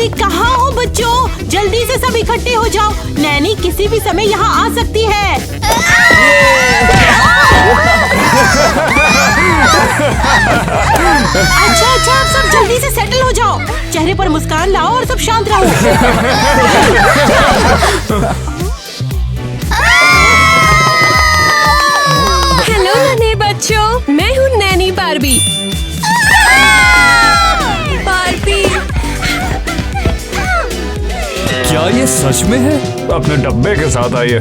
अरे कहाँ हो बच्चों, जल्दी से सब इकट्ठे हो जाओ, नैनी किसी भी समय यहाँ आ सकती है। अच्छा, अब सब जल्दी से सेटल हो जाओ, चेहरे पर मुस्कान लाओ और सब शांत रहो। हेलो नन्हे बच्चों, मैं हूँ नैनी बार्बी। बार्बी, क्या ये सच में है? अपने डब्बे के साथ आइए।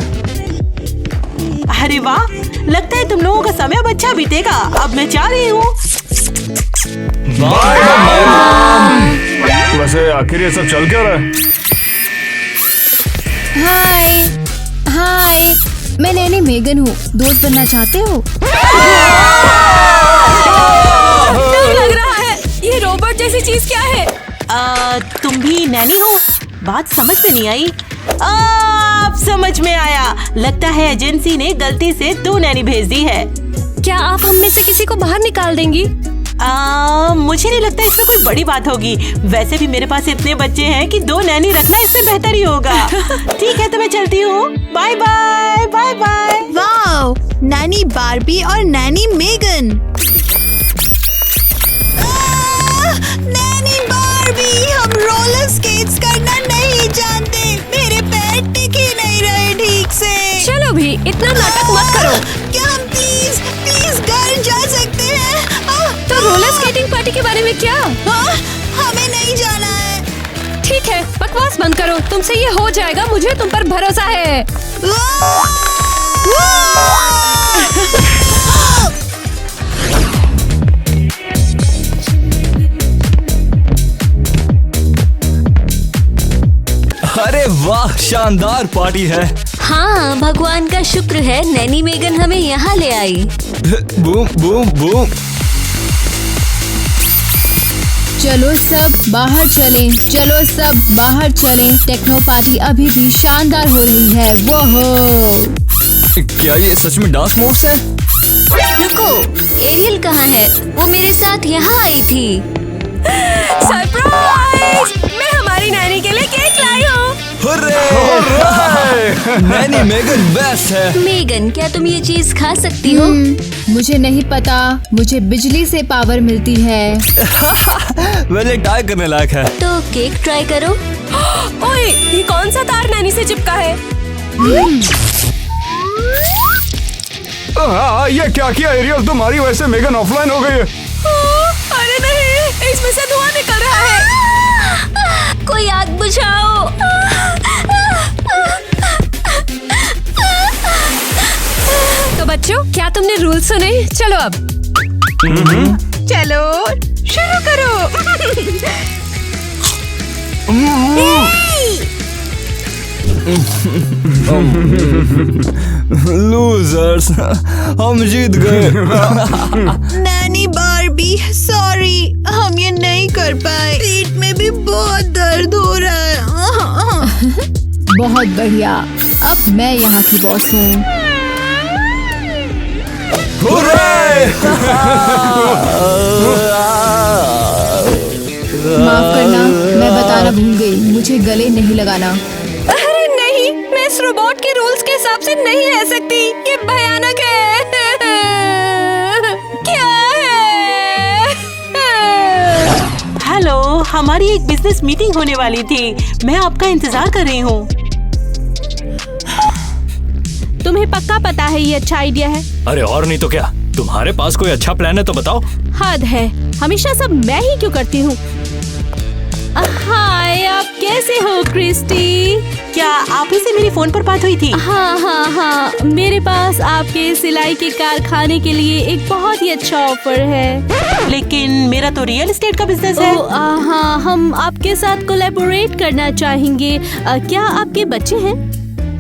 अरे वाह, लगता है तुम लोगों का समय अब अच्छा बीतेगा। अब मैं जा रही हूँ। वैसे आखिर ये सब चल क्या रहा है? हाय, मैं नैनी मेगन हूँ, दोस्त बनना चाहते हो? डर लग रहा है, ये रोबोट जैसी चीज क्या है? तुम भी नैनी हो? बात समझ में नहीं आई। अब समझ में आया, लगता है एजेंसी ने गलती से 2 नैनी भेज दी है। क्या आप हम में से किसी को बाहर निकाल देंगी? मुझे नहीं लगता इसमें कोई बड़ी बात होगी। वैसे भी मेरे पास इतने बच्चे हैं कि 2 नैनी रखना इससे बेहतर ही होगा। ठीक है, तो मैं चलती हूँ। Bye bye bye bye. Wow, nanny Barbie और नैनी मेगन। नैनी बार्बी, हम रोलर स्केट्स करना नहीं जानते, मेरे पैर टिक ही नहीं रहे ठीक से। चलो भी, इतना नाटक मत करो। क्या हम प्लीज घर जा सकते हैं? तो रोलर स्केटिंग पार्टी के बारे में क्या? हमें नहीं जाना है। ठीक है, बकवास बंद करो, तुमसे ये हो जाएगा, मुझे तुम पर भरोसा है। अरे वाह, शानदार पार्टी है। हाँ, भगवान का शुक्र है नैनी मेगन हमें यहाँ ले आई। Boom boom boom. चलो सब बाहर चलें, टेक्नो पार्टी अभी भी शानदार हो रही है। वो क्या ये सच में डांस मोड्स है? रुको, एरियल कहाँ है? वो मेरे साथ यहाँ आई थी। सरप्राइज! मैं हमारी नैनी के लिए केक लाई हूँ। नैनी मेगन बेस्ट है। मेगन, क्या तुम ये चीज खा सकती हो? मुझे नहीं पता, मुझे बिजली से पावर मिलती है। वैसे ट्राई करने लायक है। तो केक ट्राई करो। ओए, ये कौन सा तार नैनी से चिपका है? ये क्या किया एरियल, तुम्हारी वजह से मेगन ऑफलाइन हो गई है। अरे नहीं, इसमें से धुआं निकल रहा है। कोई आग बुझाओ। तो बच्चों, क्या तुमने रूल सुने? चलो अब। चलो शुरू करो। लूजर्स, हम जीत गए। नैनी बार्बी, सॉरी, हम ये नहीं कर पाए। पेट में भी बहुत दर्द हो रहा है। बहुत बढ़िया, अब मैं यहाँ की बॉस हूँ। माफ करना, मैं बताना भूल गई, मुझे गले नहीं लगाना। अरे नहीं, मैं इस रोबोट के रूल्स के हिसाब से नहीं रह सकती, ये भयानक है। क्या है? हेलो, हमारी एक बिजनेस मीटिंग होने वाली थी, मैं आपका इंतजार कर रही हूँ। तुम्हें पक्का पता है ये अच्छा आइडिया है? अरे और नहीं तो क्या, तुम्हारे पास कोई अच्छा प्लान है तो बताओ। हद है, हमेशा सब मैं ही क्यों करती हूँ। हाय, आप कैसे हो क्रिस्टी? क्या आप ही से मेरी फोन पर बात हुई थी? हाँ, मेरे पास आपके सिलाई के कारखाने के लिए एक बहुत ही अच्छा ऑफर है। लेकिन मेरा तो रियल एस्टेट का बिजनेस है। हाँ, हम आपके साथ कोलैबोरेट करना चाहेंगे। क्या आपके बच्चे हैं?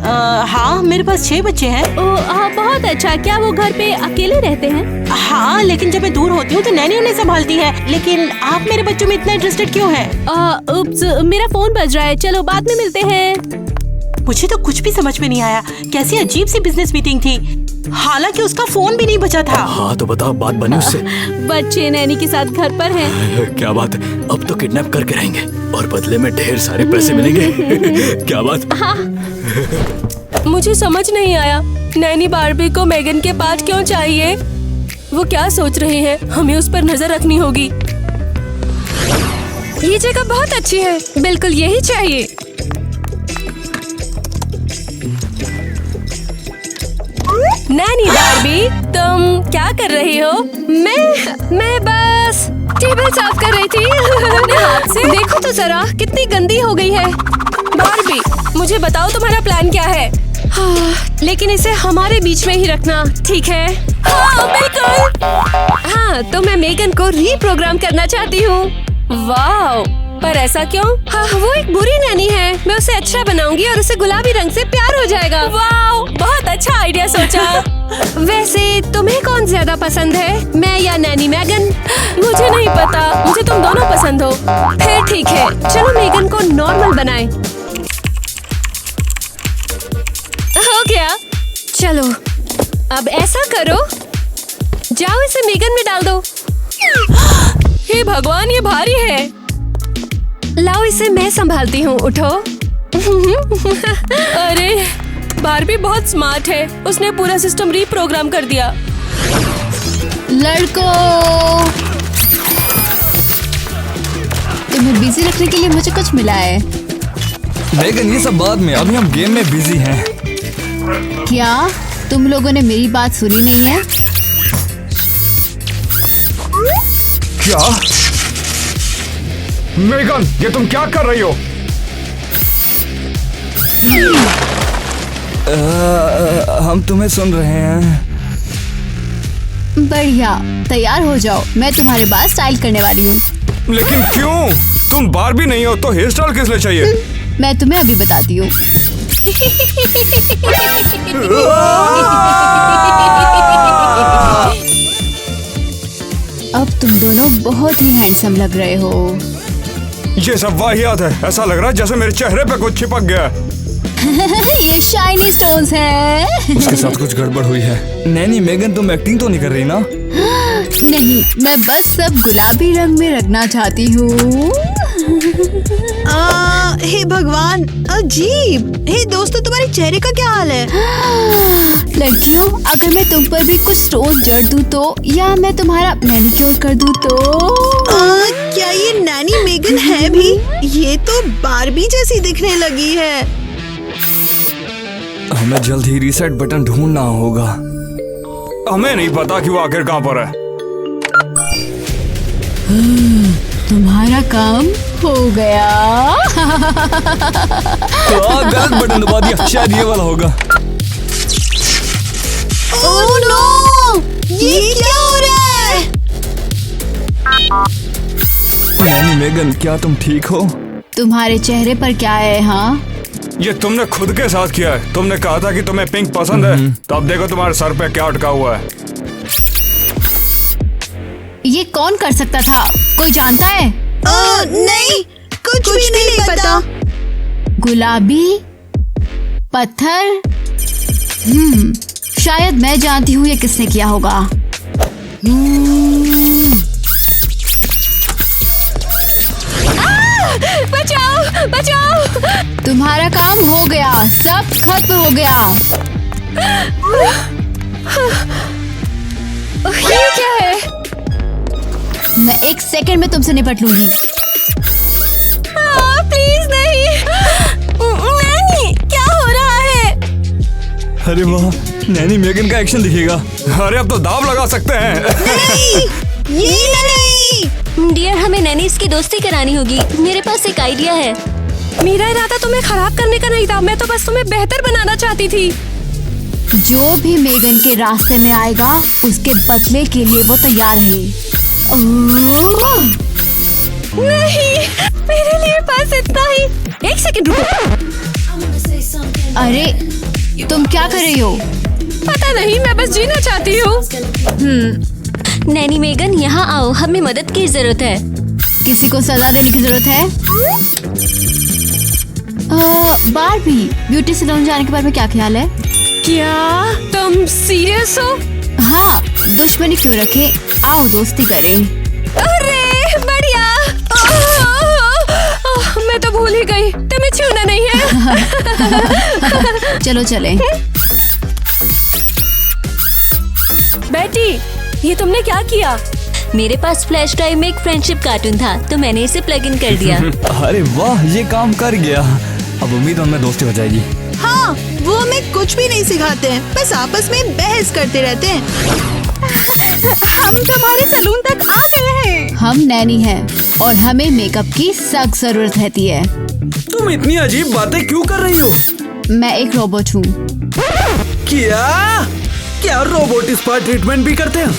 हाँ, मेरे पास 6 बच्चे हैं। बहुत अच्छा, क्या वो घर पे अकेले रहते हैं? हाँ, लेकिन जब मैं दूर होती हूँ तो नैनी उन्हें संभालती है। लेकिन आप मेरे बच्चों में इतना इंटरेस्टेड क्यों हैं? उप्स, मेरा फोन बज रहा है, चलो बाद में मिलते हैं। मुझे तो कुछ भी समझ में नहीं आया, कैसी अजीब सी बिजनेस मीटिंग थी। हालांकि उसका फोन भी नहीं बचा था। हाँ तो बताओ, बात बनी उससे? बच्चे नैनी के साथ घर पर हैं। क्या बात है, अब तो किडनैप करके रहेंगे और बदले में ढेर सारे पैसे मिलेंगे। क्या बात? मुझे समझ नहीं आया, नैनी बार्बी को मेगन के पास क्यों चाहिए? वो क्या सोच रही है? हमें उस पर नजर रखनी होगी। ये जगह बहुत अच्छी है, बिल्कुल यही चाहिए। नैनी बार्बी, तुम क्या कर रही हो? मैं बस टेबल साफ कर रही थी अपने हाथ से। देखो तो जरा कितनी गंदी हो गई है। बार्बी, मुझे बताओ तुम्हारा प्लान क्या है? लेकिन इसे हमारे बीच में ही रखना, ठीक है? हाँ बिल्कुल। हाँ, तो मैं मेगन को रीप्रोग्राम करना चाहती हूँ। वाह, पर ऐसा क्यों? हाँ, वो एक बुरी नैनी है। मैं उसे अच्छा बनाऊंगी और उसे गुलाबी रंग से प्यार हो जाएगा। वाह, बहुत अच्छा आइडिया सोचा। वैसे तुम्हें कौन ज्यादा पसंद है, मैं या नैनी मेगन? मुझे नहीं पता, मुझे तुम दोनों पसंद हो। फिर ठीक है, चलो मेगन को नॉर्मल बनाएं। हो गया। चलो अब ऐसा करो, जाओ इसे मेगन में डाल दो। हे भगवान, ये भारी है। लाओ, इसे मैं संभालती हूँ, उठो। अरे बार्बी बहुत स्मार्ट है, उसने पूरा सिस्टम रीप्रोग्राम कर दिया। लड़कों, तुम्हें बिजी रखने के लिए मुझे कुछ मिला है। मेगन, ये सब बाद में, अभी हम गेम में बिजी हैं। क्या तुम लोगों ने मेरी बात सुनी नहीं है? क्या? मेगन, ये तुम क्या कर रही हो? हम तुम्हें सुन रहे हैं। बढ़िया, तैयार हो जाओ, मैं तुम्हारे बाल स्टाइल करने वाली हूँ। लेकिन क्यों? तुम बार्बी नहीं हो तो हेयर स्टाइल किस लिए चाहिए? मैं तुम्हें अभी बताती हूँ। अब तुम दोनों बहुत ही हैंडसम लग रहे हो। ये सब वाहियात है, ऐसा लग रहा है जैसे मेरे चेहरे पे कुछ चिपक गया। ये शाइनी स्टोन्स हैं। उसके साथ कुछ गड़बड़ हुई है। नैनी मेगन, तुम एक्टिंग तो नहीं कर रही ना? नहीं, मैं बस सब गुलाबी रंग में रखना चाहती हूँ। हे भगवान, अजीब। हे दोस्तों, तुम्हारे चेहरे का क्या हाल है? लड़कियों, अगर मैं तुम पर भी कुछ स्टोन्स जड़ दूँ तो, या मैं तुम्हारा मैनिक्योर कर दूँ तो? क्या ये नैनी मेगन है भी? ये तो बार्बी जैसी दिखने लगी है। हमें जल्द ही रीसेट बटन ढूंढना होगा। हमें नहीं पता कि वो आखिर कहाँ पर है। तुम्हारा काम हो गया। गलत बटन दबा दिया, शायद ये वाला होगा। Oh no! ये क्या हो रहा है? नैनी मेगन, क्या तुम ठीक हो? तुम्हारे चेहरे पर क्या है? हाँ, ये तुमने खुद के साथ किया है। तुमने कहा था कि तुम्हें पिंक पसंद है, तो अब देखो तुम्हारे सर पे क्या अटका हुआ है। ये कौन कर सकता था? कोई जानता है? नहीं, कुछ भी नहीं पता। गुलाबी पत्थर? शायद मैं जानती हूँ ये किसने किया होगा। बचाओ, बचाओ। तुम्हारा काम हो गया, सब खत्म हो गया। ये क्या है? मैं एक सेकंड में तुमसे निपट लूंगी। प्लीज नहीं। नैनी, क्या हो रहा है? अरे वाह, नैनी मेगन का एक्शन दिखेगा। अरे अब तो दाव लगा सकते हैं। नहीं, ये नहीं। डियर, हमें नैनी की दोस्ती करानी होगी। मेरे पास एक आइडिया है। मेरा इरादा तुम्हें खराब करने का नहीं था, मैं तो बस तुम्हें बेहतर बनाना चाहती थी। जो भी मेगन के रास्ते में आएगा, उसके बदले के लिए वो तैयार है। नहीं, मेरे लिए बस इतना ही। एक सेकंड रुको। अरे, तुम क्या कर रही हो? पता नहीं, मैं बस जीना चाहती हूँ। नैनी मेगन, यहाँ आओ, हमें मदद की जरूरत है। किसी को सजा देने की जरूरत है? बार्बी, ब्यूटी सैलून जाने के बारे में क्या ख्याल है? क्या तुम सीरियस हो? हाँ, दुश्मनी क्यों रखे, आओ दोस्ती करें। अरे बढ़िया। मैं तो भूल ही गई, तुम्हें छूना नहीं है। चलो चलें। बेटी, ये तुमने क्या किया? मेरे पास फ्लैश ड्राइव में एक फ्रेंडशिप कार्टून था तो मैंने इसे प्लग इन कर दिया। अरे वाह, ये काम कर गया। अब उम्मीद है उनमें दोस्ती हो जाएगी। हाँ, वो हमें कुछ भी नहीं सिखाते हैं, बस आपस में बहस करते रहते हैं। हम तुम्हारे सलून तक आ गए हैं। हम नैनी हैं और हमें मेकअप की सख्त जरूरत रहती है। तुम इतनी अजीब बातें क्यों कर रही हो? मैं एक रोबोट हूँ। क्या रोबोट स्पा ट्रीटमेंट भी करते हैं?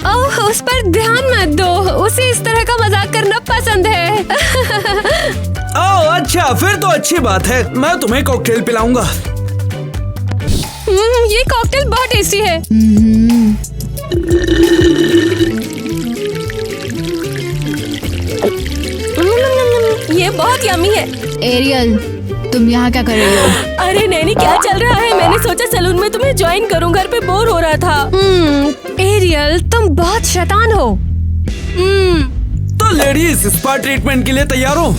ओह, उस पर ध्यान मत दो, उसे इस तरह का मजाक करना पसंद है। ओह अच्छा, फिर तो अच्छी बात है। मैं तुम्हें कॉकटेल पिलाऊंगा। ये कॉकटेल बहुत टेस्टी है। ये बहुत यम्मी है। एरियल, तुम यहाँ क्या कर रही हो? अरे नैनी, क्या चल रहा है? मैंने सोचा सलून में तुम्हें ज्वाइन करूं, घर पे बोर हो रहा था। एरियल, तुम बहुत शैतान हो। तो लेडीज, स्पा ट्रीटमेंट के लिए तैयार हो?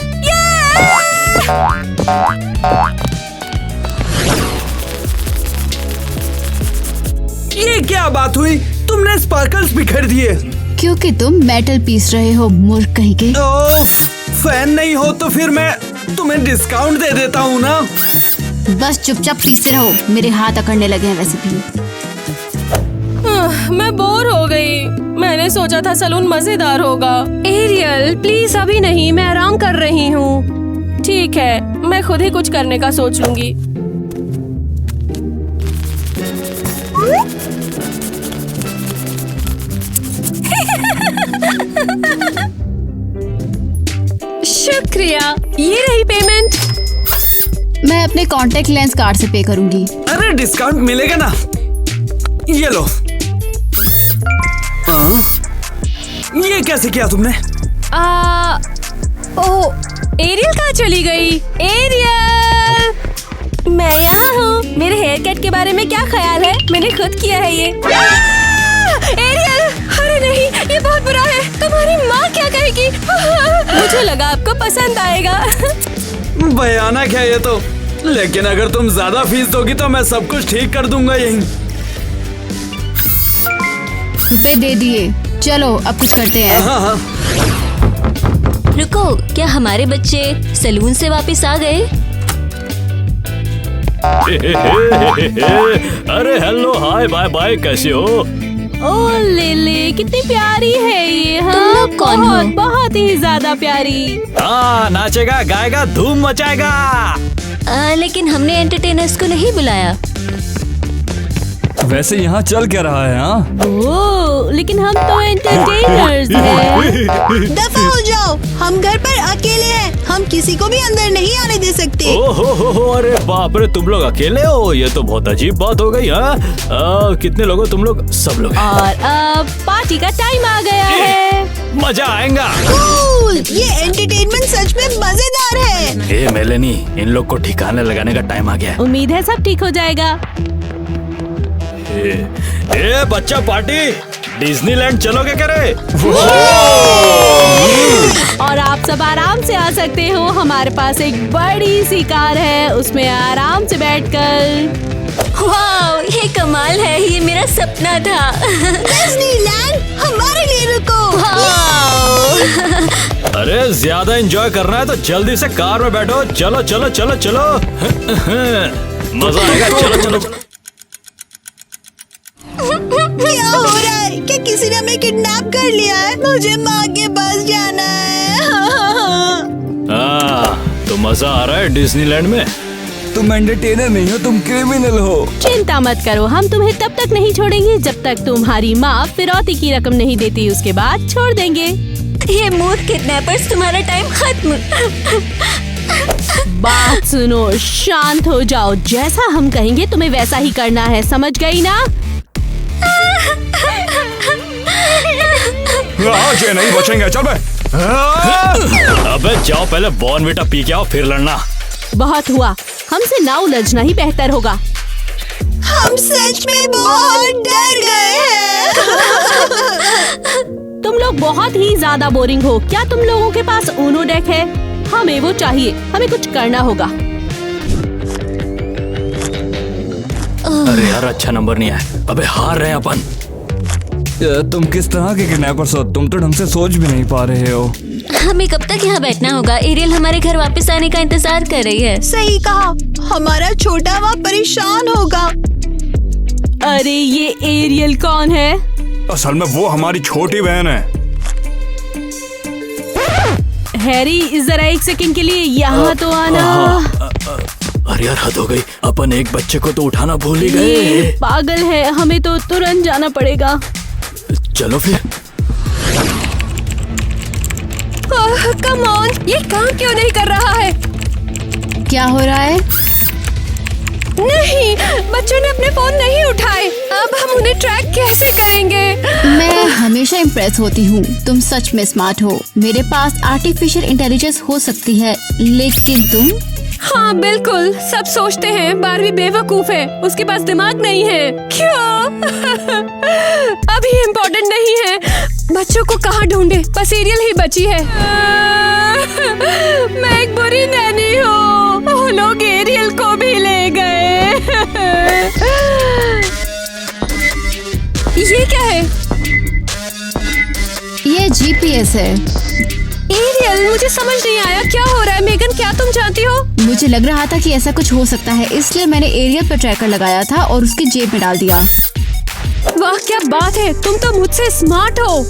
ये क्या बात हुई? तुमने स्पार्कल्स बिखेर दिए। क्योंकि तुम मेटल पीस रहे हो, मूर्ख कहीं के। फैन नहीं हो तो फिर मैं तुम्हें डिस्काउंट दे देता हूँ ना। बस चुपचाप पीसते रहो, मेरे हाथ अकड़ने लगे हैं वैसे भी। मैं बोर हो गई। मैंने सोचा था सलून मजेदार होगा। एरियल प्लीज, अभी नहीं, मैं आराम कर रही हूँ। ठीक है, मैं खुद ही कुछ करने का सोच लूंगी। शुक्रिया, ये रही पेमेंट। मैं अपने कॉन्टेक्ट लेंस कार्ड से पे करूंगी। अरे डिस्काउंट मिलेगा ना, ये लो। ये कैसे किया तुमने? ओह, एरियल कहाँ चली गई? एरियल, मैं यहाँ हूँ। मेरे हेयर कट के बारे में क्या ख्याल है? मैंने खुद किया है ये। एरियल, अरे नहीं, ये बहुत बुरा है। तुम्हारी माँ क्या कहेगी? मुझे लगा आपको पसंद आएगा। भयानक है ये तो, लेकिन अगर तुम ज्यादा फीस दोगी तो मैं सब कुछ ठीक कर दूंगा यहीं। रुपए दे दिए, चलो अब कुछ करते हैं। हाँ। रुको, क्या हमारे बच्चे सलून से वापस आ गए? अरे हेलो, हाय, बाय बाय, कैसे हो? ओ ले कितनी प्यारी है ये। हाँ, तुम लोग कौन हो? बहुत ही ज्यादा प्यारी। हाँ, नाचेगा, गाएगा, धूम मचाएगा। लेकिन हमने एंटरटेनर्स को नहीं बुलाया। वैसे यहाँ चल क्या रहा है? हाँ, ओ, लेकिन हम तो एंटरटेनर्स हैं। दफा हो जाओ, हम घर पर अकेले हैं, हम किसी को भी अंदर नहीं आने दे सकते। ओहो, अरे बाप रे, तुम लोग अकेले हो? ये तो बहुत अजीब बात हो गई। हाँ, कितने लोग हो तुम लोग? सब लोग। और अब पार्टी का टाइम आ गया है। मजा आएगा। कूल, ये एंटरटेनमेंट सच में मजेदार है। ए मेलेनी, इन लोग को ठिकाने लगाने का टाइम आ गया है। उम्मीद है सब ठीक हो जाएगा। ए बच्चा पार्टी, डिज्नीलैंड चलोगे क्या रे? और आप सब आराम से आ सकते हो। हमारे पास एक बड़ी सी कार है, उसमें आराम से बैठकर। वाह, ये कमाल है, ये मेरा सपना था। डिज्नीलैंड हमारे लिए रुको। अरे ज्यादा एंजॉय करना है तो जल्दी से कार में बैठो। चलो चलो चलो चलो। मजा आएगा। चलो चलो चलो। क्या हो रहा है? क्या किसी ने हमें किडनैप कर लिया है? मुझे माँ के पास जाना है। तो मजा आ रहा है डिज्नीलैंड में? तुम एंटरटेनर नहीं हो, तुम क्रिमिनल हो। चिंता मत करो, हम तुम्हें तब तक नहीं छोड़ेंगे जब तक तुम्हारी माँ फिरौती की रकम नहीं देती। उसके बाद छोड़ देंगे। ये मूर्ख किडनैपर्स, तुम्हारा टाइम खत्म। बात सुनो, शांत हो जाओ। जैसा हम कहेंगे तुम्हें वैसा ही करना है, समझ गई ना? आज ये नहीं बचेंगे, चल बे। अबे जाओ, पहले बॉर्नविटा पी के आओ, फिर लड़ना। बहुत हुआ, हमसे ना उलझना ही बेहतर होगा। हम सच में बहुत डर गए हैं। तुम लोग बहुत ही ज्यादा बोरिंग हो। क्या तुम लोगों के पास ऊनो डेक है? हमें वो चाहिए, हमें कुछ करना होगा। अरे यार अच्छा नंबर नहीं आया। अबे हार रहे हैं अपन। तुम किस तरह के किडनैपर्स हो? तुम तो ढंग से सोच भी नहीं पा रहे हो। हमें कब तक यहाँ बैठना होगा? एरियल हमारे घर वापस आने का इंतजार कर रही है। सही कहा, हमारा छोटा वहाँ परेशान होगा। अरे ये एरियल कौन है? असल में वो हमारी छोटी बहन है। हैरी जरा एक सेकंड के लिए यहाँ तो आना। अरे यार हद हो गई। अपन एक बच्चे को तो उठाना भूल ही गए। ये पागल है, हमें तो तुरंत जाना पड़ेगा। चलो फिर। कम ऑन, ये काम क्यों नहीं कर रहा है? क्या हो रहा है? नहीं, बच्चों ने अपने फोन नहीं उठाए। अब हम उन्हें ट्रैक कैसे करेंगे? मैं हमेशा इम्प्रेस होती हूँ। तुम सच में स्मार्ट हो। मेरे पास आर्टिफिशियल इंटेलिजेंस हो सकती है, लेकिन तुम? हाँ बिल्कुल, सब सोचते हैं बारबी बेवकूफ है, उसके पास दिमाग नहीं है। क्यों? अभी इम्पोर्टेंट नहीं है। बच्चों को कहाँ ढूंढे? बस एरियल ही बची है। मैं एक बुरी नैनी हूँ। वो लोग एरियल को भी ले गए। ये क्या है? ये GPS है। एरियल, मुझे समझ नहीं आया क्या हो रहा है। मेगन, क्या तुम जानती हो? मुझे लग रहा था कि ऐसा कुछ हो सकता है, इसलिए मैंने एरियल पर ट्रैकर लगाया था और उसकी जेब में डाल दिया। वाह क्या बात है, तुम तो मुझसे स्मार्ट हो।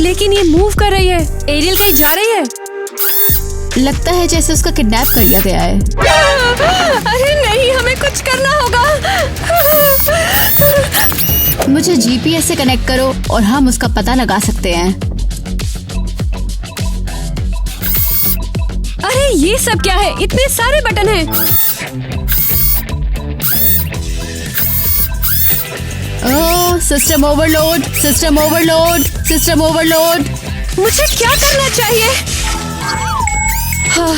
लेकिन ये मूव कर रही है। एरियल कहीं जा रही है? लगता है जैसे उसका किडनैप कर लिया गया है। अरे नहीं, हमें कुछ करना होगा। मुझे GPS से कनेक्ट करो और हम उसका पता लगा सकते हैं। अरे ये सब क्या है? इतने सारे बटन हैं। Oh, system overload, system overload, system overload. मुझे क्या करना चाहिए? हाँ,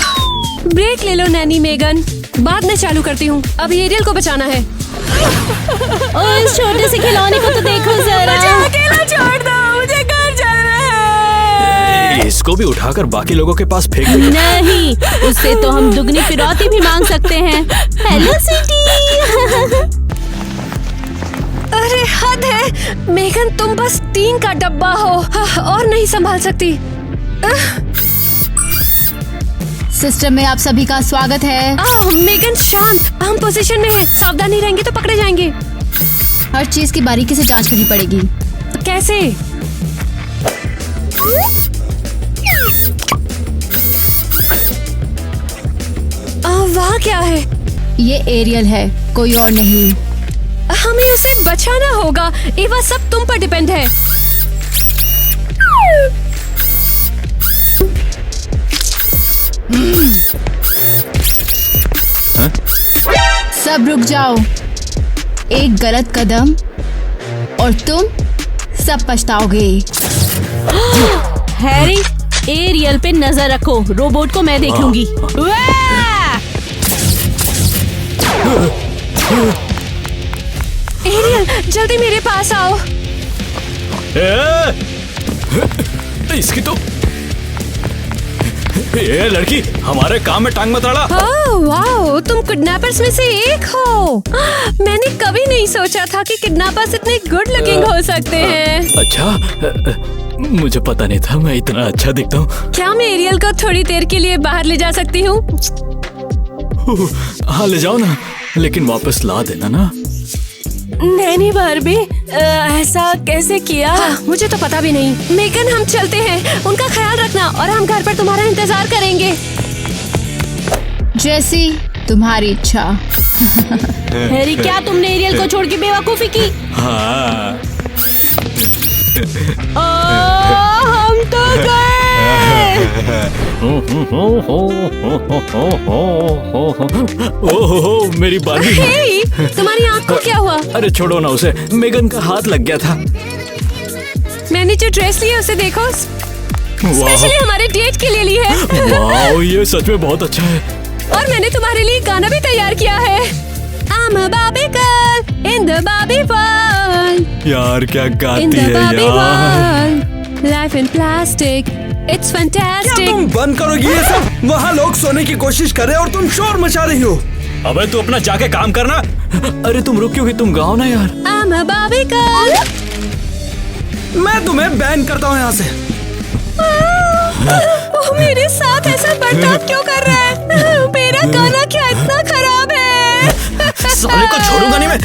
ब्रेक ले लो नैनी मेगन, बाद में चालू करती हूँ। अब एरियल को बचाना है। ओ इस छोटे से खिलौने को तो देखो जरा। मुझे अकेला छोड़ दो, मुझे घर जाना है। इसको भी उठाकर बाकी लोगों के पास फेंक दे। नहीं, उससे तो हम दुगनी फिरौती भी मांग सकते हैं। Hello city. अरे हद है मेगन, तुम बस 3 का डब्बा हो। हाँ, और नहीं संभाल सकती। सिस्टम में आप सभी का स्वागत है। मेगन शांत, हम पोजीशन में हैं। सावधानी रहेंगे तो पकड़े जाएंगे। हर चीज की बारीकी से जांच करनी पड़ेगी। कैसे? वहाँ क्या है? ये एरियल है, कोई और नहीं। हमें उसे बचाना होगा। एवा सब तुम पर डिपेंड है। सब रुक जाओ। एक गलत कदम और तुम सब पछताओगे। हैरी, एरियल पे नजर रखो, रोबोट को मैं देख लूंगी। एरियल, जल्दी मेरे पास आओ। इसकी तो ये लड़की हमारे काम में टांग मत अड़ा। वाह, तुम किडनैपर्स में से एक हो। मैंने कभी नहीं सोचा था कि किडनैपर्स इतने गुड लुकिंग हो सकते हैं। अच्छा, मुझे पता नहीं था मैं इतना अच्छा दिखता हूँ। क्या मैं एरियल को थोड़ी देर के लिए बाहर ले जा सकती हूँ? हाँ ले जाओ ना, लेकिन वापस ला देना ना। नैनी बारबी, ऐसा कैसे किया? मुझे तो पता भी नहीं। मेगन, हम चलते हैं। उनका ख्याल रखना और हम घर पर तुम्हारा इंतजार करेंगे। जैसी तुम्हारी इच्छा। हैरी, क्या तुमने एरियल को छोड़ के बेवकूफी की? हाँ। हम तो गए। ओहो मेरी बार्बी। हे, तुम्हारी आँख को क्या हुआ? अरे छोड़ो ना उसे, मेगन का हाथ लग गया था। मैंने जो ड्रेस ली है उसे देखो, स्पेशली हमारे डेट के लिए ली है। वाह, ये सच में बहुत अच्छा है। और मैंने तुम्हारे लिए गाना भी तैयार किया है। I'm a Barbie girl in the Barbie world. यार क्या In गाती the है Barbie यार। world. Life in plastic. It's क्या fantastic. तुम बंद करोगी ये सब? वहाँ लोग सोने की कोशिश कर रहे हैं और तुम शोर मचा रही हो। अबे तू अपना जाके काम करना। अरे तुम रुक क्यों? तुम गाओ ना यार। I'm a Barbie girl. मैं तुम्हें बैन करता हूँ यहाँ से। वो मेरे साथ ऐसा बर्ताव क्यों कर रहा है? मेरा गाना क्या इतना खराब है? साले को छोड़ूंगा नहीं मैं।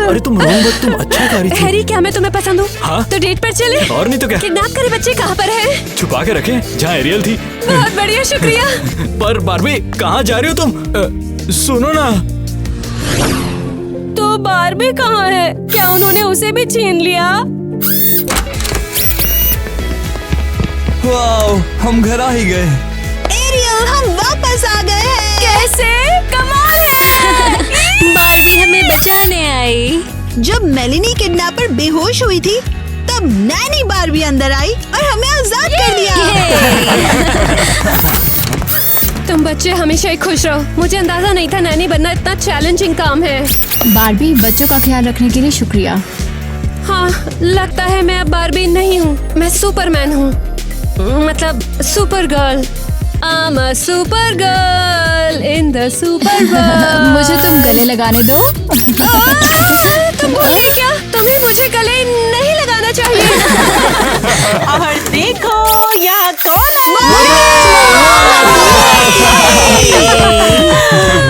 अरे तुम रो मत, तुम अच्छा गा रही थी। हैरी, क्या मैं तुम्हें पसंद हूँ? हाँ? तो डेट पर चले? और नहीं तो क्या? किडनैप करे बच्चे कहाँ पर है? छुपा के रखे जहाँ एरियल थी। बहुत बढ़िया, शुक्रिया। पर बारबी कहाँ जा रही हो तुम? सुनो ना। तो बारबी कहाँ है? क्या उन्होंने उसे भी छीन लिया? वाओ, हम घर आ ही गए। एरियल, हम वापस आ गए हैं। कैसे? कमाल है। बारबी हमें बचाने आई। जब मेलिनी किडनैपर बेहोश हुई थी तब नैनी बारबी अंदर आई और हमें आजाद कर दिया। तुम बच्चे हमेशा ही खुश रहो। मुझे अंदाजा नहीं था नैनी बनना इतना चैलेंजिंग काम है। बारबी, बच्चों का ख्याल रखने के लिए शुक्रिया। हाँ, लगता है मैं अब बारबी नहीं हूँ, मैं सुपरमैन हूँ। मतलब super girl. I'm a super girl in the super world. मुझे तुम गले लगाने दो। तुम भूल गई क्या? तुम्हें मुझे गले नहीं लगाना चाहिए। और देखो यहाँ कौन है।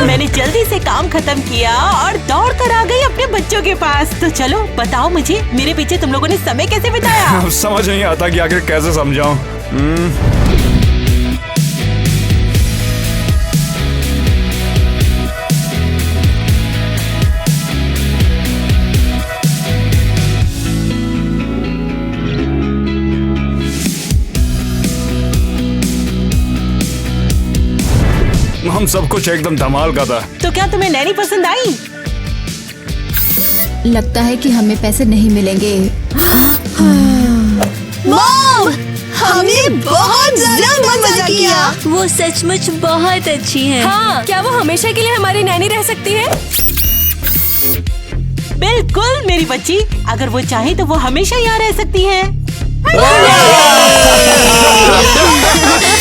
मैंने जल्दी से काम खत्म किया और दौड़ कर आ गई अपने बच्चों के पास। तो चलो बताओ मुझे, मेरे पीछे तुम लोगों ने समय कैसे बिताया? समझ नहीं आता कि आखिर कैसे समझाऊं। हम सब कुछ एकदम धमाल का था। तो क्या तुम्हें नैनी पसंद आई? लगता है कि हमें पैसे नहीं मिलेंगे। मॉम, हमने बहुत ज्यादा मजा किया। वो सचमुच बहुत अच्छी है। हाँ, क्या वो हमेशा के लिए हमारी नैनी रह सकती है? बिल्कुल मेरी बच्ची, अगर वो चाहे तो वो हमेशा यहाँ रह सकती है।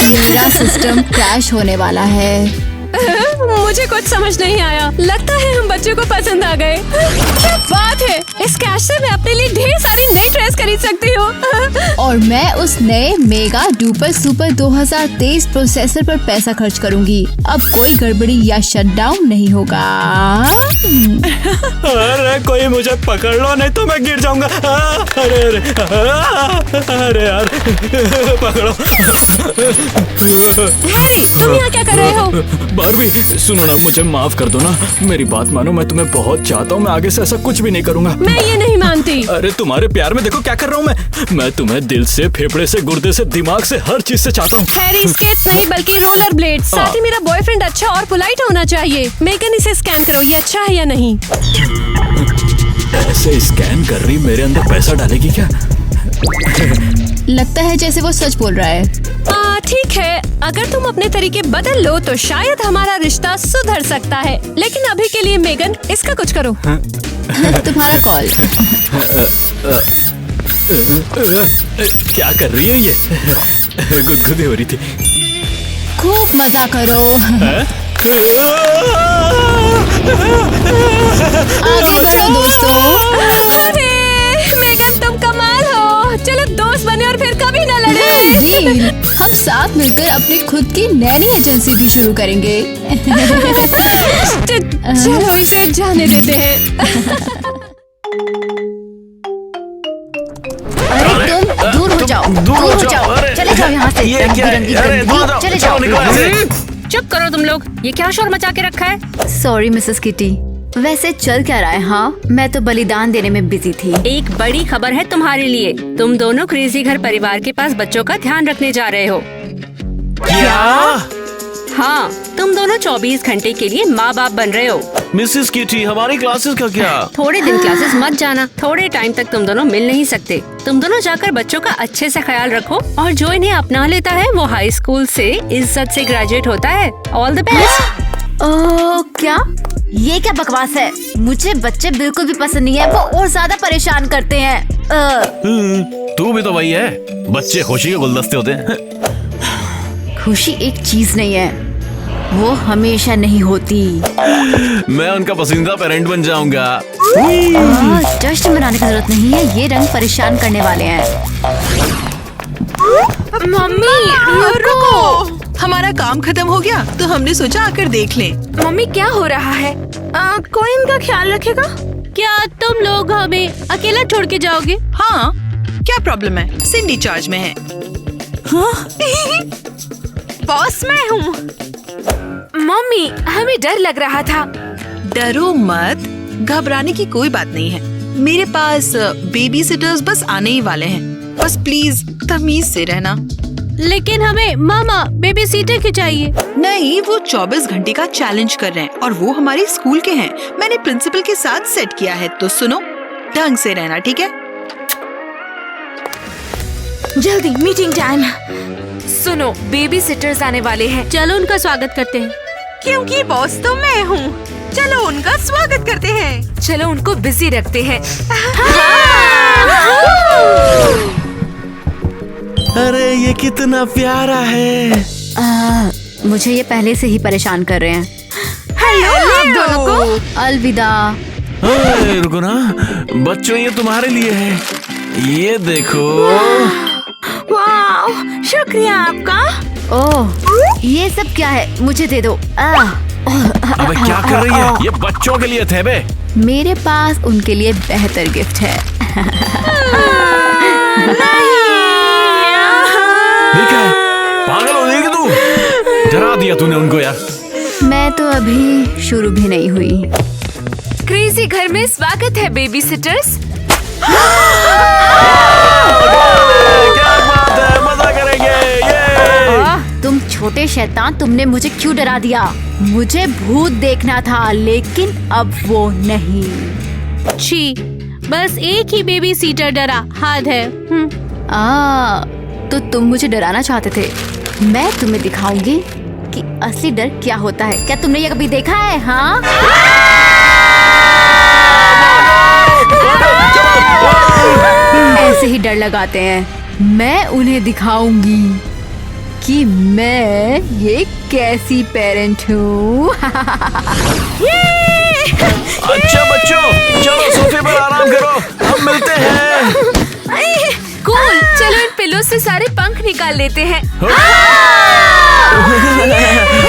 मेरा सिस्टम क्रैश होने वाला है। मुझे कुछ समझ नहीं आया। लगता है हम बच्चों को पसंद आ गए। क्या बात है? इस कैश से मैं अपने लिए ढेर सारी नई ड्रेस खरीद सकती हूँ। और मैं उस नए मेगा डुपर सुपर 2023 प्रोसेसर पर पैसा खर्च करूंगी। अब कोई गड़बड़ी या शटडाउन नहीं होगा। अरे कोई मुझे पकड़ लो नहीं तो मैं गिर जाऊंगा। अरे अरे यार पकड़ो। हैरी, तुम यहाँ क्या कर रहे हो? बारबी सुनो ना, मुझे माफ कर दो ना। मेरी बात मानो, मैं तुम्हें बहुत चाहता हूँ। मैं आगे से ऐसा कुछ भी नहीं करूँगा। मैं ये नहीं मानती। अरे तुम्हारे प्यार में देखो क्या कर रहा हूँ मैं तुम्हें दिल से, फेफड़े से, गुर्दे से, दिमाग से, हर चीज से चाहता हूँ। हैरी, स्केट्स नहीं बल्कि रोलर ब्लेड। साथ ही मेरा बॉयफ्रेंड अच्छा और पोलाइट होना चाहिए। मेगन, इसे स्कैन करो, ये अच्छा है या नहीं? ऐसे स्कैन कर रही, मेरे अंदर पैसा डालेगी क्या? लगता है जैसे वो सच बोल रहा है। ठीक है, अगर तुम अपने तरीके बदल लो तो शायद हमारा रिश्ता सुधर सकता है। लेकिन अभी के लिए मेगन, इसका कुछ करो। तुम्हारा कॉल। क्या कर रही है ये? गुदगुदी हो रही थी। खूब मजा करो। आगे बढ़ो दोस्तों। अरे मेगन, तुम कमाल हो। चलो दोस्त बने और फिर कभी न लड़े। डील। हम साथ मिलकर अपनी खुद की नैनी एजेंसी भी शुरू करेंगे। चलो इसे जाने देते हैं। अरे तुम दूर हो जाओ, दूर हो जाओ। चले जाओ यहाँ से। चले जाओ। चुप करो तुम लोग, ये क्या शोर मचा के रखा है? सॉरी मिसेस किटी, वैसे चल क्या रहा है? हाँ, मैं तो बलिदान देने में बिजी थी। एक बड़ी खबर है तुम्हारे लिए। तुम दोनों क्रेजी घर परिवार के पास बच्चों का ध्यान रखने जा रहे हो। क्या? हाँ, तुम दोनों 24 घंटे के लिए माँ बाप बन रहे हो। मिसेस किटी, हमारी क्लासेस का क्या? थोड़े दिन क्लासेस मत जाना। थोड़े टाइम तक तुम दोनों मिल नहीं सकते। तुम दोनों जाकर बच्चों का अच्छे से ख्याल रखो और जो इन्हें अपना लेता है वो हाई स्कूल से इज्जत से ग्रेजुएट होता है। All the best. क्या? ये क्या बकवास है? मुझे बच्चे बिल्कुल भी पसंद नहीं है, वो और ज्यादा परेशान करते हैं। तू भी तो वही है, बच्चे खुशी के गुलदस्ते होते हैं। खुशी एक चीज नहीं है, वो हमेशा नहीं होती। मैं उनका पसंदीदा पेरेंट बन जाऊंगा। जश्न मनाने की जरूरत नहीं है, ये रंग परेशान करने वाले हैं। मम्मी रुको। हमारा काम खत्म हो गया तो हमने सोचा आकर देख लें। मम्मी क्या हो रहा है? कोई इनका ख्याल रखेगा? क्या तुम लोग हमें अकेला छोड़ के जाओगे? हाँ, क्या प्रॉब्लम है? सिंडी चार्ज में है। बॉस मैं हूँ। मम्मी हमें डर लग रहा था। डरो मत, घबराने की कोई बात नहीं है। मेरे पास बेबी सिटर्स बस आने ही वाले हैं। बस प्लीज तमीज से रहना। लेकिन हमें मामा बेबी सीटर की चाहिए। नहीं, वो 24 घंटे का चैलेंज कर रहे हैं और वो हमारे स्कूल के हैं। मैंने प्रिंसिपल के साथ सेट किया है, तो सुनो, ढंग से रहना, ठीक है? जल्दी मीटिंग टाइम। सुनो, बेबी सिटर्स आने वाले हैं। चलो उनका स्वागत करते हैं। क्योंकि बॉस तो मैं हूँ। चलो उनका स्वागत करते हैं। चलो उनको बिजी रखते हैं। अरे ये कितना प्यारा है। मुझे ये पहले से ही परेशान कर रहे हैं। हेलो आप दोनों को। अलविदा। रुको ना, बच्चों ये तुम्हारे लिए है। ये देखो। वाह, शुक्रिया आपका। ओह, ये सब क्या है? मुझे दे दो। अबे क्या कर रही है? ये बच्चों के लिए थे बे। मेरे पास उनके लिए बेहतर गिफ्ट है। पागल हो गई तू? डरा दिया तूने उनको यार। मैं तो अभी शुरू भी नहीं हुई। क्रेजी घर में स्वागत है बेबी सिटर्स। क्या बात है, मजा करेंगे। ये तुम छोटे शैतान, तुमने मुझे क्यों डरा दिया? मुझे भूत देखना था, लेकिन अब वो नहीं। छी, बस एक ही बेबी सीटर डरा, हाथ है। तो तुम मुझे डराना चाहते थे। मैं तुम्हें दिखाऊंगी कि असली डर क्या होता है। क्या तुमने ये कभी देखा है? हाँ, ऐसे ही डर लगाते हैं। मैं उन्हें दिखाऊंगी कि मैं ये कैसी पेरेंट हूँ। अच्छा बच्चों, चलो सोफे पर आराम करो, हम मिलते हैं। कूल, चलो इन पिलो से सारे पंख निकाल लेते हैं।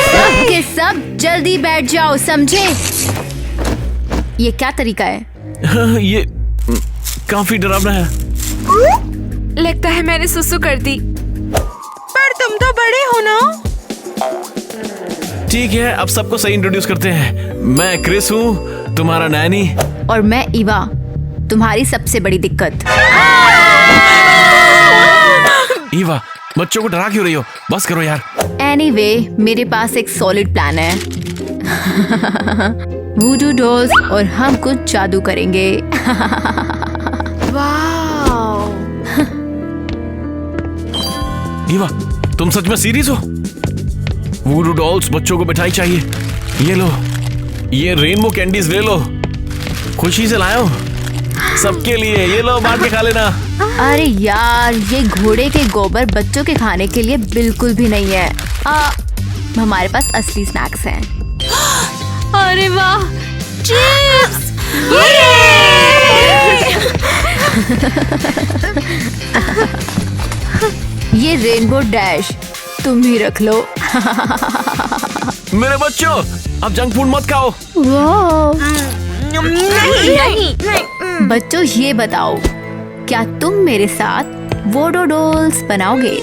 सब के सब जल्दी बैठ जाओ, समझे? ये क्या तरीका है? ये काफी डरावना है। लगता है मैंने सुसु कर दी। पर तुम तो बड़े हो ना। ठीक है, अब सबको सही इंट्रोड्यूस करते हैं। मैं क्रिस हूँ, तुम्हारा नैनी। और मैं ईवा, तुम्हारी सबसे बड़ी दिक्कत। ईवा, बच्चों को डरा क्यों रही हो? बस करो यार। एनीवे, मेरे पास एक सॉलिड प्लान है। वूडू डॉल्स और हम कुछ जादू करेंगे। ईवा, तुम सच में सीरियस हो? वूडू डॉल्स बच्चों को मिठाई चाहिए। ये लो, ये रेनबो कैंडीज ले लो, खुशी से लाया हूं सबके लिए। ये लो, बांट के खा लेना। अरे यार, ये घोड़े के गोबर बच्चों के खाने के लिए बिल्कुल भी नहीं है। हमारे पास असली स्नैक्स हैं। अरे वाह, चिप्स! ये रेनबो डैश तुम ही रख लो। मेरे बच्चों, अब जंक फूड मत खाओ। नहीं। बच्चों, ये बताओ, क्या तुम मेरे साथ वोडो डॉल्स बनाओगे?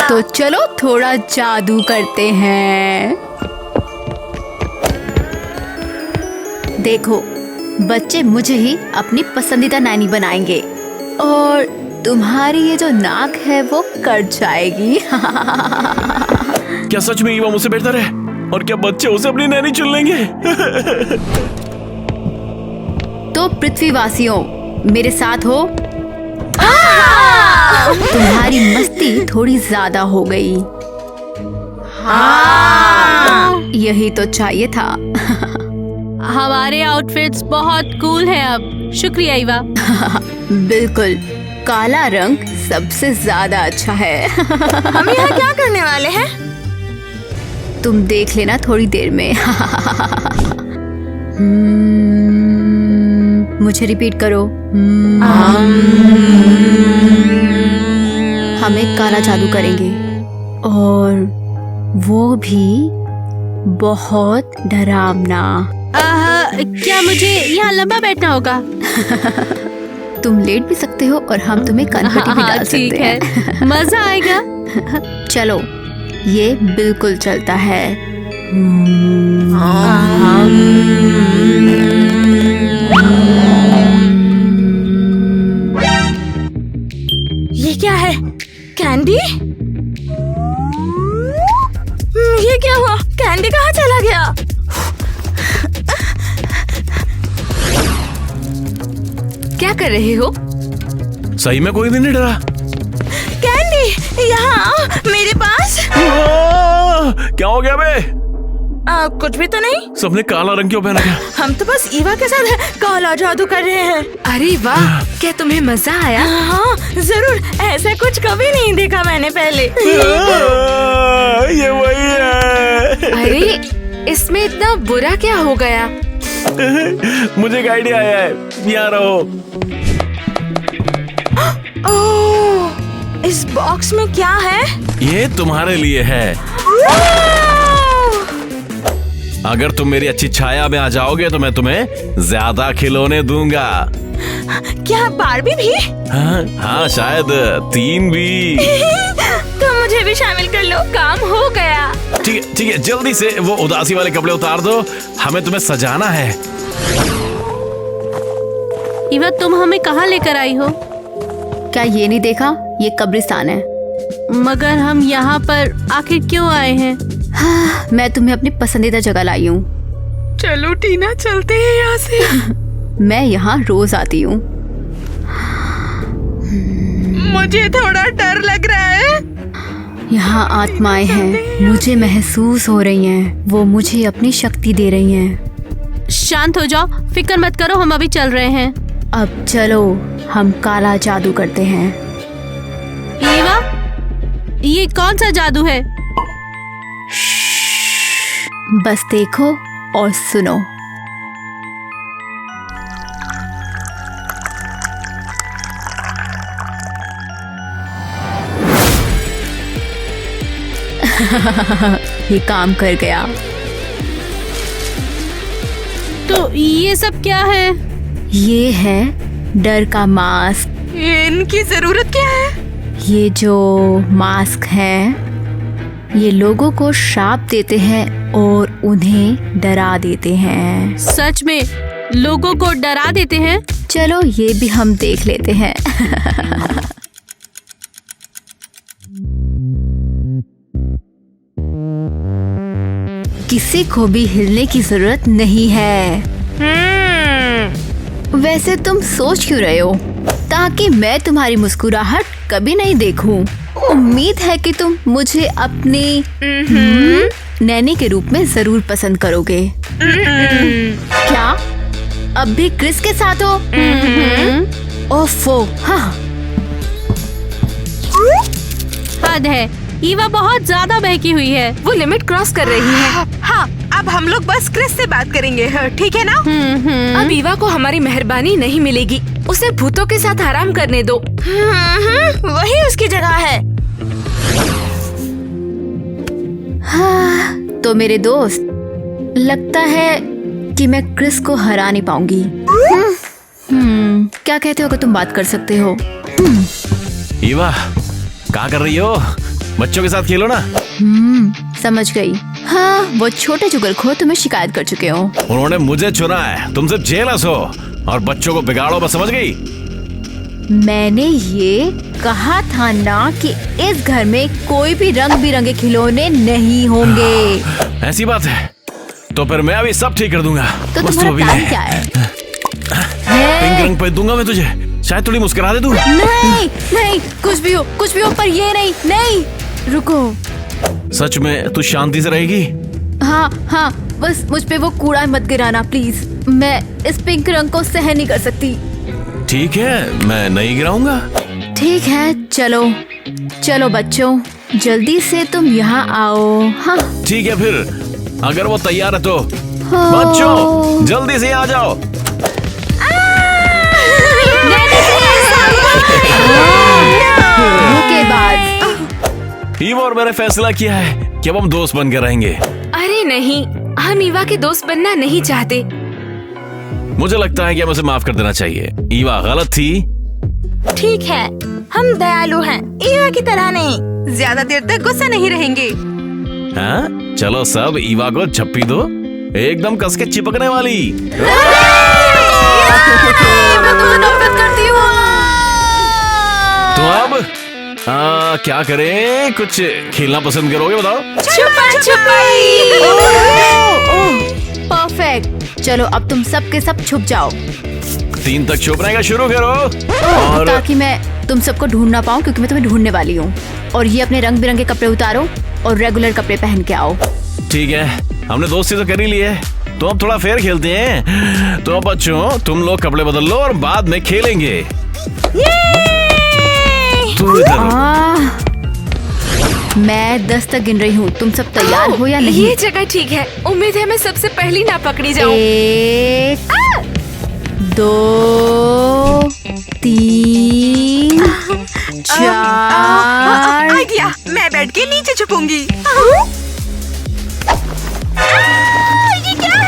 तो चलो थोड़ा जादू करते हैं। देखो, बच्चे मुझे ही अपनी पसंदीदा नैनी बनाएंगे और तुम्हारी ये जो नाक है वो कट जाएगी। क्या सच में ईवा मुझसे बेहतर है? और क्या बच्चे उसे अपनी नैनी चुन लेंगे? तो पृथ्वीवासियों, मेरे साथ हो? तुम्हारी मस्ती थोड़ी ज्यादा हो गई। हाँ। यही तो चाहिए था। हमारे आउटफिट्स बहुत कूल हैं अब। शुक्रिया ईवा। बिल्कुल, काला रंग सबसे ज्यादा अच्छा है। हम यहाँ क्या करने वाले हैं? तुम देख लेना थोड़ी देर में। मुझे रिपीट करो। हम एक काला जादू करेंगे और वो भी बहुत डरावना। क्या मुझे यहाँ लंबा बैठना होगा? तुम लेट भी सकते हो और हम तुम्हें कनपटी भी डाल ठीक सकते हैं। है, मजा आएगा। चलो, ये बिल्कुल चलता है। ये क्या है? कैंडी? ये क्या हुआ? कैंडी कहाँ चला गया? क्या कर रहे हो? सही में कोई भी नहीं डरा। कैंडी, यहाँ आओ मेरे पास। क्या हो गया बे? कुछ भी तो नहीं। सबने काला रंग क्यों पहना? हम तो बस ईवा के साथ काला जादू कर रहे हैं। अरे वाह, क्या तुम्हें मजा आया? हाँ जरूर, ऐसा कुछ कभी नहीं देखा मैंने पहले। ये वही है। अरे इसमें इतना बुरा क्या हो गया? मुझे एक आइडिया आया है, यहाँ रहो। ओह, इस बॉक्स में क्या है? ये तुम्हारे लिए है। अगर तुम मेरी अच्छी छाया में आ जाओगे तो मैं तुम्हें ज्यादा खिलौने दूंगा। क्या बारबी भी? हाँ शायद 3 भी। तो मुझे भी शामिल कर लो, काम हो गया। ठीक है, जल्दी से वो उदासी वाले कपड़े उतार दो, हमें तुम्हें सजाना है। ईवा, तुम हमें कहाँ लेकर आई हो? क्या ये नहीं देखा? ये कब्रिस्तान है। मगर हम यहाँ पर आखिर क्यों आए हैं? हाँ, मैं तुम्हें अपनी पसंदीदा जगह लाई हूँ। चलो टीना, चलते हैं यहाँ से। मैं यहाँ रोज आती हूँ। मुझे थोड़ा डर लग रहा है। यहाँ आत्माएं हैं, मुझे महसूस हो रही हैं। वो मुझे अपनी शक्ति दे रही हैं। शांत हो जाओ, फिक्र मत करो, हम अभी चल रहे हैं। अब चलो, हम काला जादू करते हैं। ईवा, ये कौन सा जादू है? बस देखो और सुनो। ये काम कर गया। तो ये सब क्या है? ये है डर का मास्क। इनकी जरूरत क्या है? ये जो मास्क है, ये लोगों को श्राप देते हैं और उन्हें डरा देते हैं। सच में लोगों को डरा देते हैं? चलो, ये भी हम देख लेते हैं। किसी को भी हिलने की जरूरत नहीं है। वैसे तुम सोच क्यों रहे हो? ताकि मैं तुम्हारी मुस्कुराहट कभी नहीं देखूं। उम्मीद है कि तुम मुझे अपनी नैनी के रूप में जरूर पसंद करोगे। क्या अब भी क्रिस के साथ हो? ओफो, हाँ। हद है, ईवा बहुत ज्यादा बहकी हुई है। वो लिमिट क्रॉस कर रही है। हाँ, अब हम लोग बस क्रिस से बात करेंगे, ठीक है ना? अब ईवा को हमारी मेहरबानी नहीं मिलेगी। उसे भूतों के साथ आराम करने दो। वही उसकी जगह है। हाँ, तो मेरे दोस्त, लगता है कि मैं क्रिस को हरा नहीं पाऊंगी। क्या कहते हो? कि तुम बात कर सकते हो? ईवा, क्या कर रही हो? बच्चों के साथ खेलो ना। समझ गई। हाँ, वो छोटे चुगलखोर तुम्हें शिकायत कर चुके हो। उन्होंने मुझे चुना है, तुम सिर्फ जेलस हो और बच्चों को बिगाड़ो, बस समझ गई? मैंने ये कहा था ना कि इस घर में कोई भी रंग बिरंगे खिलौने नहीं होंगे। ऐसी बात है तो फिर मैं अभी सब ठीक कर दूंगा। तो बस तुम्हारा अभी प्लान क्या है? पिंक रंग पे दूंगा मैं तुझे, शायद थोड़ी मुस्कुरा दे तू। नहीं नहीं, कुछ भी हो, पर ये नहीं। नहीं, रुको। सच में तू शांति से रहेगी? हाँ हाँ, बस मुझ पे वो कूड़ा मत गिराना प्लीज। मैं इस पिंक रंग को सहन नहीं कर सकती। ठीक है, मैं नहीं गिराऊंगा। ठीक है, चलो चलो बच्चों, जल्दी से तुम यहाँ आओ। हाँ ठीक है फिर, अगर वो तैयार है तो बच्चों जल्दी से आ जाओ। धोखेबाज। ईवा और मैंने फैसला किया है कि अब हम दोस्त बनकर रहेंगे। अरे नहीं, हम ईवा के दोस्त बनना नहीं चाहते। मुझे लगता है कि हमें उसे माफ कर देना चाहिए। ईवा गलत थी। ठीक है, हम दयालु हैं, ईवा की तरह नहीं। ज्यादा देर तक गुस्सा नहीं रहेंगे। हाँ चलो सब ईवा को झप्पी दो, एकदम कस के चिपकने वाली। तो अब क्या करें? कुछ खेलना पसंद करोगे बताओ? छुपन छुपाई। परफेक्ट, चलो अब तुम सब के सब छुप जाओ। 3 तक छुपने का शुरू करो। और ताकि मैं तुम सबको ढूंढ ना पाऊँ, क्योंकि मैं तुम्हें ढूंढने वाली हूँ। और ये अपने रंग बिरंगे कपड़े उतारो और रेगुलर कपड़े पहन के आओ। ठीक है, हमने दोस्ती तो कर ही ली है, तो अब थोड़ा फेयर खेलते हैं। तो अब बच्चों तुम लोग कपड़े बदल लो और बाद में खेलेंगे। तू इधर। मैं 10 तक गिन रही हूँ, तुम सब तैयार हो या नहीं? ये जगह ठीक है, उम्मीद है मैं सबसे पहली ना पकड़ी जाऊँ। 1 2 3 4। आइडिया, मैं बेड के नीचे छुपूंगी। ये क्या है?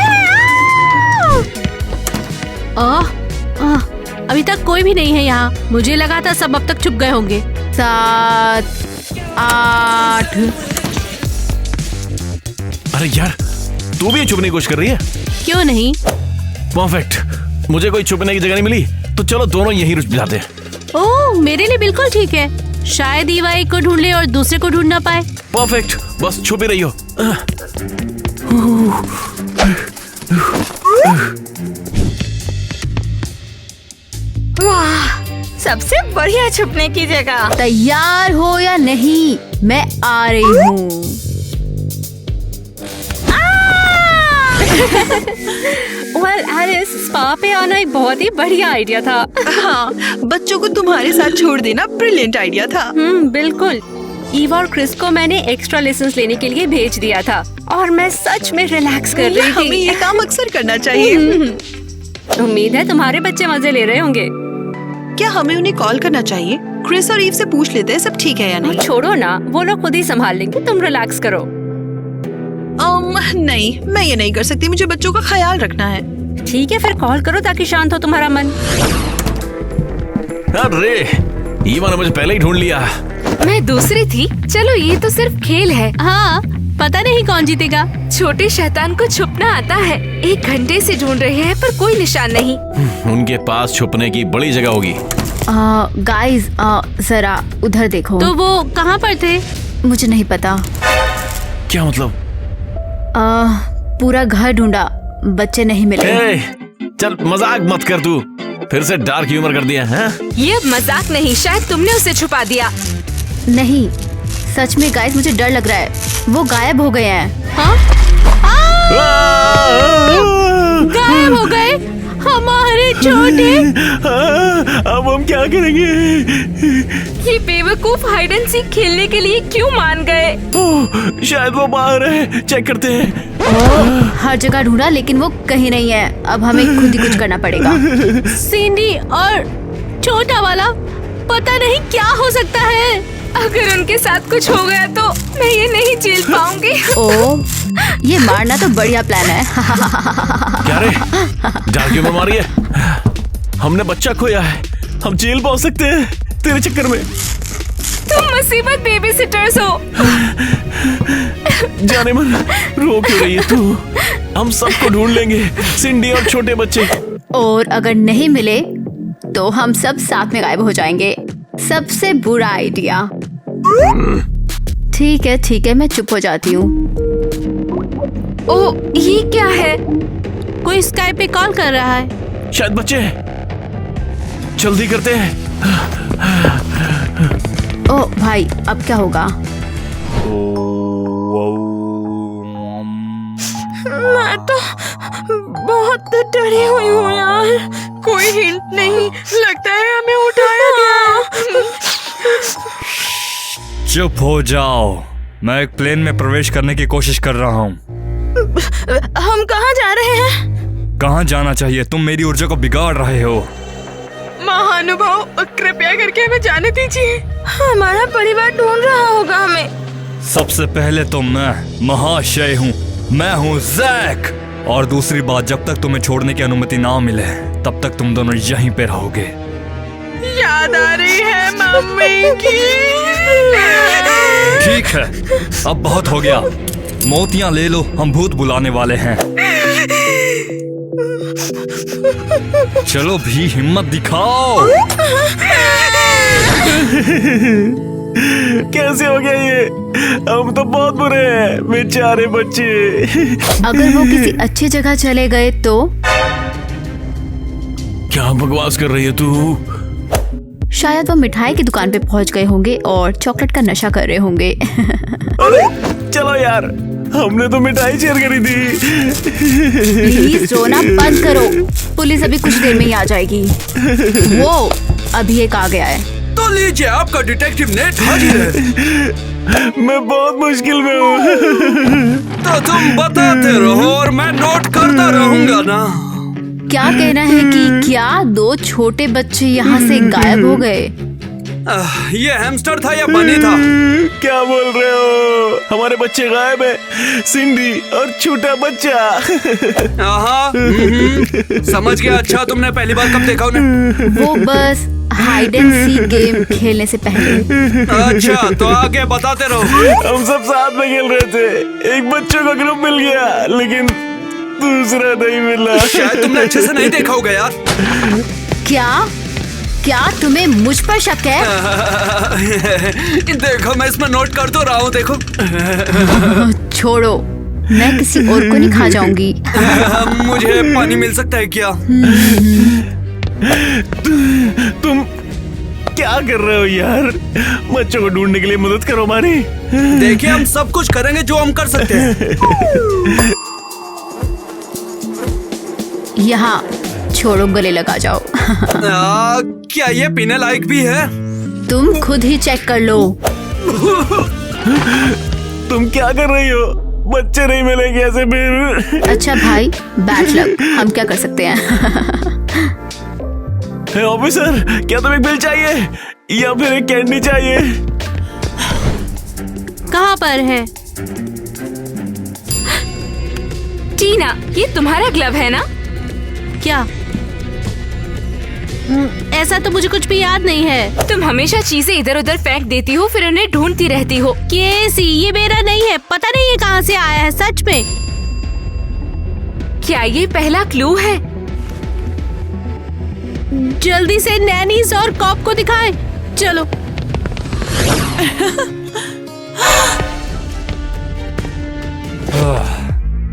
अभी तक कोई भी नहीं है यहाँ। मुझे लगा था सब अब तक छुप गए होंगे। 7 8। अरे यार, तू भी छुपने की कोशिश कर रही है? क्यों नहीं? परफेक्ट, मुझे कोई छुपने की जगह नहीं मिली, तो चलो दोनों यहीं रुक जाते हैं। ओह, मेरे लिए बिल्कुल ठीक है। शायद ईवा एक को ढूंढ ले और दूसरे को ढूंढ ना पाए। परफेक्ट, बस छुपी रही हो। वाह, सबसे बढ़िया छुपने की जगह। तैयार हो या नहीं? मैं आ रही हूँ। वेल एलिस, स्पा पे आना एक बहुत ही बढ़िया आइडिया था। हाँ, बच्चों को तुम्हारे साथ छोड़ देना ब्रिलियंट आइडिया था। बिल्कुल। ईवा और क्रिस को मैंने एक्स्ट्रा लेसन्स लेने के लिए भेज दिया था और मैं सच में रिलैक्स कर रही हमें थी। ये काम अक्सर करना चाहिए। उम्मीद है तुम्हारे बच्चे मजे ले रहे होंगे। क्या हमें उन्हें कॉल करना चाहिए? क्रिस और ईव से पूछ लेते हैं सब ठीक है या नहीं। छोड़ो ना, वो लोग खुद ही संभाल लेंगे, तुम रिलैक्स करो। नहीं, मैं ये नहीं कर सकती, मुझे बच्चों का ख्याल रखना है। ठीक है, फिर कॉल करो ताकि शांत हो तुम्हारा मन। अरे ईवा ने मुझे पहले ही ढूंढ लिया। मैं दूसरी थी। चलो, ये तो सिर्फ खेल है। हाँ, पता नहीं कौन जीतेगा। छोटे शैतान को छुपना आता है। 1 घंटे से ढूंढ रहे हैं पर कोई निशान नहीं। उनके पास छुपने की बड़ी जगह होगी। गाइस, जरा उधर देखो। तो वो कहाँ पर थे? मुझे नहीं पता। क्या मतलब? पूरा घर ढूंढा, बच्चे नहीं मिले। चल मजाक मत कर, तू फिर से डार्क ह्यूमर कर दिया है? ये मजाक नहीं, शायद तुमने उसे छुपा दिया। नहीं, सच में गाइस, मुझे डर लग रहा है। वो गायब हो गए हैं। हाँ? गायब हो गए हमारे छोटे। अब हम क्या करेंगे? ये बेवकूफ हाइड एंड सीक खेलने के लिए क्यों मान गए? शायद वो बाहर है, चेक करते हैं। हर जगह ढूंढा लेकिन वो कहीं नहीं है। अब हमें खुद ही कुछ करना पड़ेगा। सिंडी और छोटा वाला, पता नहीं क्या हो सकता है। अगर उनके साथ कुछ हो गया तो मैं ये नहीं झेल पाऊंगी। ये मारना तो बढ़िया प्लान है। क्या रे, डार्क ह्यूमर मारी है? हमने बच्चा खोया है, हम जेल पहुंच सकते हैं तेरे चक्कर में। तुम मुसीबत बेबी सिटर्स हो। जाने मन, रो क्यों रही है तू? हम सबको ढूंढ लेंगे, सिंडी और छोटे बच्चे। और अगर नहीं मिले तो हम सब साथ में गायब हो जाएंगे। सबसे बुरा आइडिया। ठीक है, मैं चुप हो जाती हूँ। ओ, ये क्या है? कोई स्काइप पे कॉल कर रहा है। शायद बच्चे हैं, जल्दी करते हैं। ओ भाई, अब क्या होगा? डरी हुई हूँ यार, कोई हिंट नहीं, लगता है हमें उठाया गया। चुप हो जाओ, मैं एक प्लेन में प्रवेश करने की कोशिश कर रहा हूँ। हम कहाँ जा रहे हैं? कहाँ जाना चाहिए? तुम मेरी ऊर्जा को बिगाड़ रहे हो। महानुभाव, कृपया करके हमें जाने दीजिए, हमारा परिवार ढूंढ रहा होगा हमें। सबसे पहले तो मैं महाशय हूँ, मैं हूँ जैक। और दूसरी बात, जब तक तुम्हें छोड़ने की अनुमति ना मिले तब तक तुम दोनों यहीं पे रहोगे। याद आ रही है मम्मी की। ठीक है, अब बहुत हो गया, मोतियां ले लो, हम भूत बुलाने वाले हैं। चलो भी, हिम्मत दिखाओ। कैसे हो गया ये? हम तो बहुत बुरे हैं, बेचारे बच्चे। अगर वो किसी अच्छी जगह चले गए तो? क्या बकवास कर रही है तू? शायद वो मिठाई की दुकान पे पहुंच गए होंगे और चॉकलेट का नशा कर रहे होंगे। अरे चलो यार, हमने तो मिठाई शेयर करी थी। प्लीज रोना बंद करो, पुलिस अभी कुछ देर में ही आ जाएगी। वो अभी एक आ गया है। तो लीजिए, आपका डिटेक्टिव नेट हाजिर है। मैं बहुत मुश्किल में हूँ। तो तुम बताते रहो और मैं नोट करता रहूंगा ना। क्या कहना है कि क्या 2 छोटे बच्चे यहाँ से गायब हो गए? ये हैमस्टर था या बनी था? क्या बोल रहे हो? हमारे बच्चे गायब है, सिंडी और छोटा बच्चा। समझ गया। अच्छा, तुमने पहली बार कब देखा उन्हें? वो बस हाइड एंड सीक गेम खेलने से पहले। अच्छा, तो आगे बताते रहो। हम सब साथ में खेल रहे थे, एक बच्चों का ग्रुप मिल गया, लेकिन दूसरा नहीं मिला। शायद तुमने अच्छे से नहीं देखा होगा यार। क्या तुम्हें मुझ पर शक है? देखो, मैं इसमें नोट कर तो रहा हूँ, देखो। छोड़ो, मैं किसी और को नहीं खा जाऊंगी। मुझे पानी मिल सकता है क्या? तुम क्या कर रहे हो यार? बच्चों को ढूंढने के लिए मदद करो हमारी। देखिए, हम सब कुछ करेंगे जो हम कर सकते हैं। यहाँ छोड़ो, गले लगा जाओ। क्या ये पीने लायक भी है? तुम खुद ही चेक कर लो। तुम क्या कर रही हो? बच्चे नहीं मिलेंगे ऐसे फिर। अच्छा भाई, बैड लक, हम क्या कर सकते हैं? ऑफिसर, क्या तुम्हें एक बिल चाहिए या फिर एक कैंडी चाहिए? कहाँ पर है? टीना, ये तुम्हारा ग्लव है ना? क्या? ऐसा तो मुझे कुछ भी याद नहीं है। तुम हमेशा चीजें इधर उधर फेंक देती हो, फिर उन्हें ढूंढती रहती हो। केसी, ये मेरा नहीं है, पता नहीं ये कहाँ से आया है सच में। क्या ये पहला क्लू है? जल्दी से नैनीज और कॉप को दिखाएं। चलो।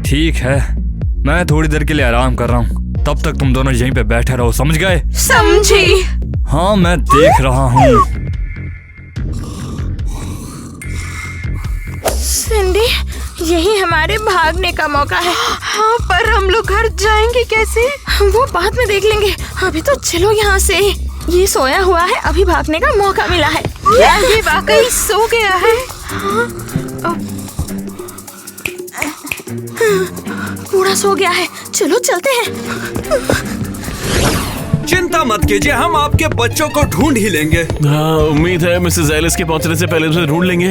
ठीक है, मैं थोड़ी देर के लिए आराम कर रहा हूँ, तब तक तुम दोनों यहीं पे बैठे रहो, समझ गए? समझी। हाँ, मैं देख रहा हूँ। सिंडी, यही हमारे भागने का मौका है। हाँ, पर हम लोग घर जाएंगे कैसे? वो बाद में देख लेंगे, अभी तो चलो यहाँ से। ये सोया हुआ है, अभी भागने का मौका मिला है। क्या ये वाकई सो गया है? पूरा सो गया है, चलो चलते हैं। चिंता मत कीजिए, हम आपके बच्चों को ढूंढ ही लेंगे। हाँ, उम्मीद है मिसेस एलिस के पहुंचने से पहले उसे ढूंढ लेंगे।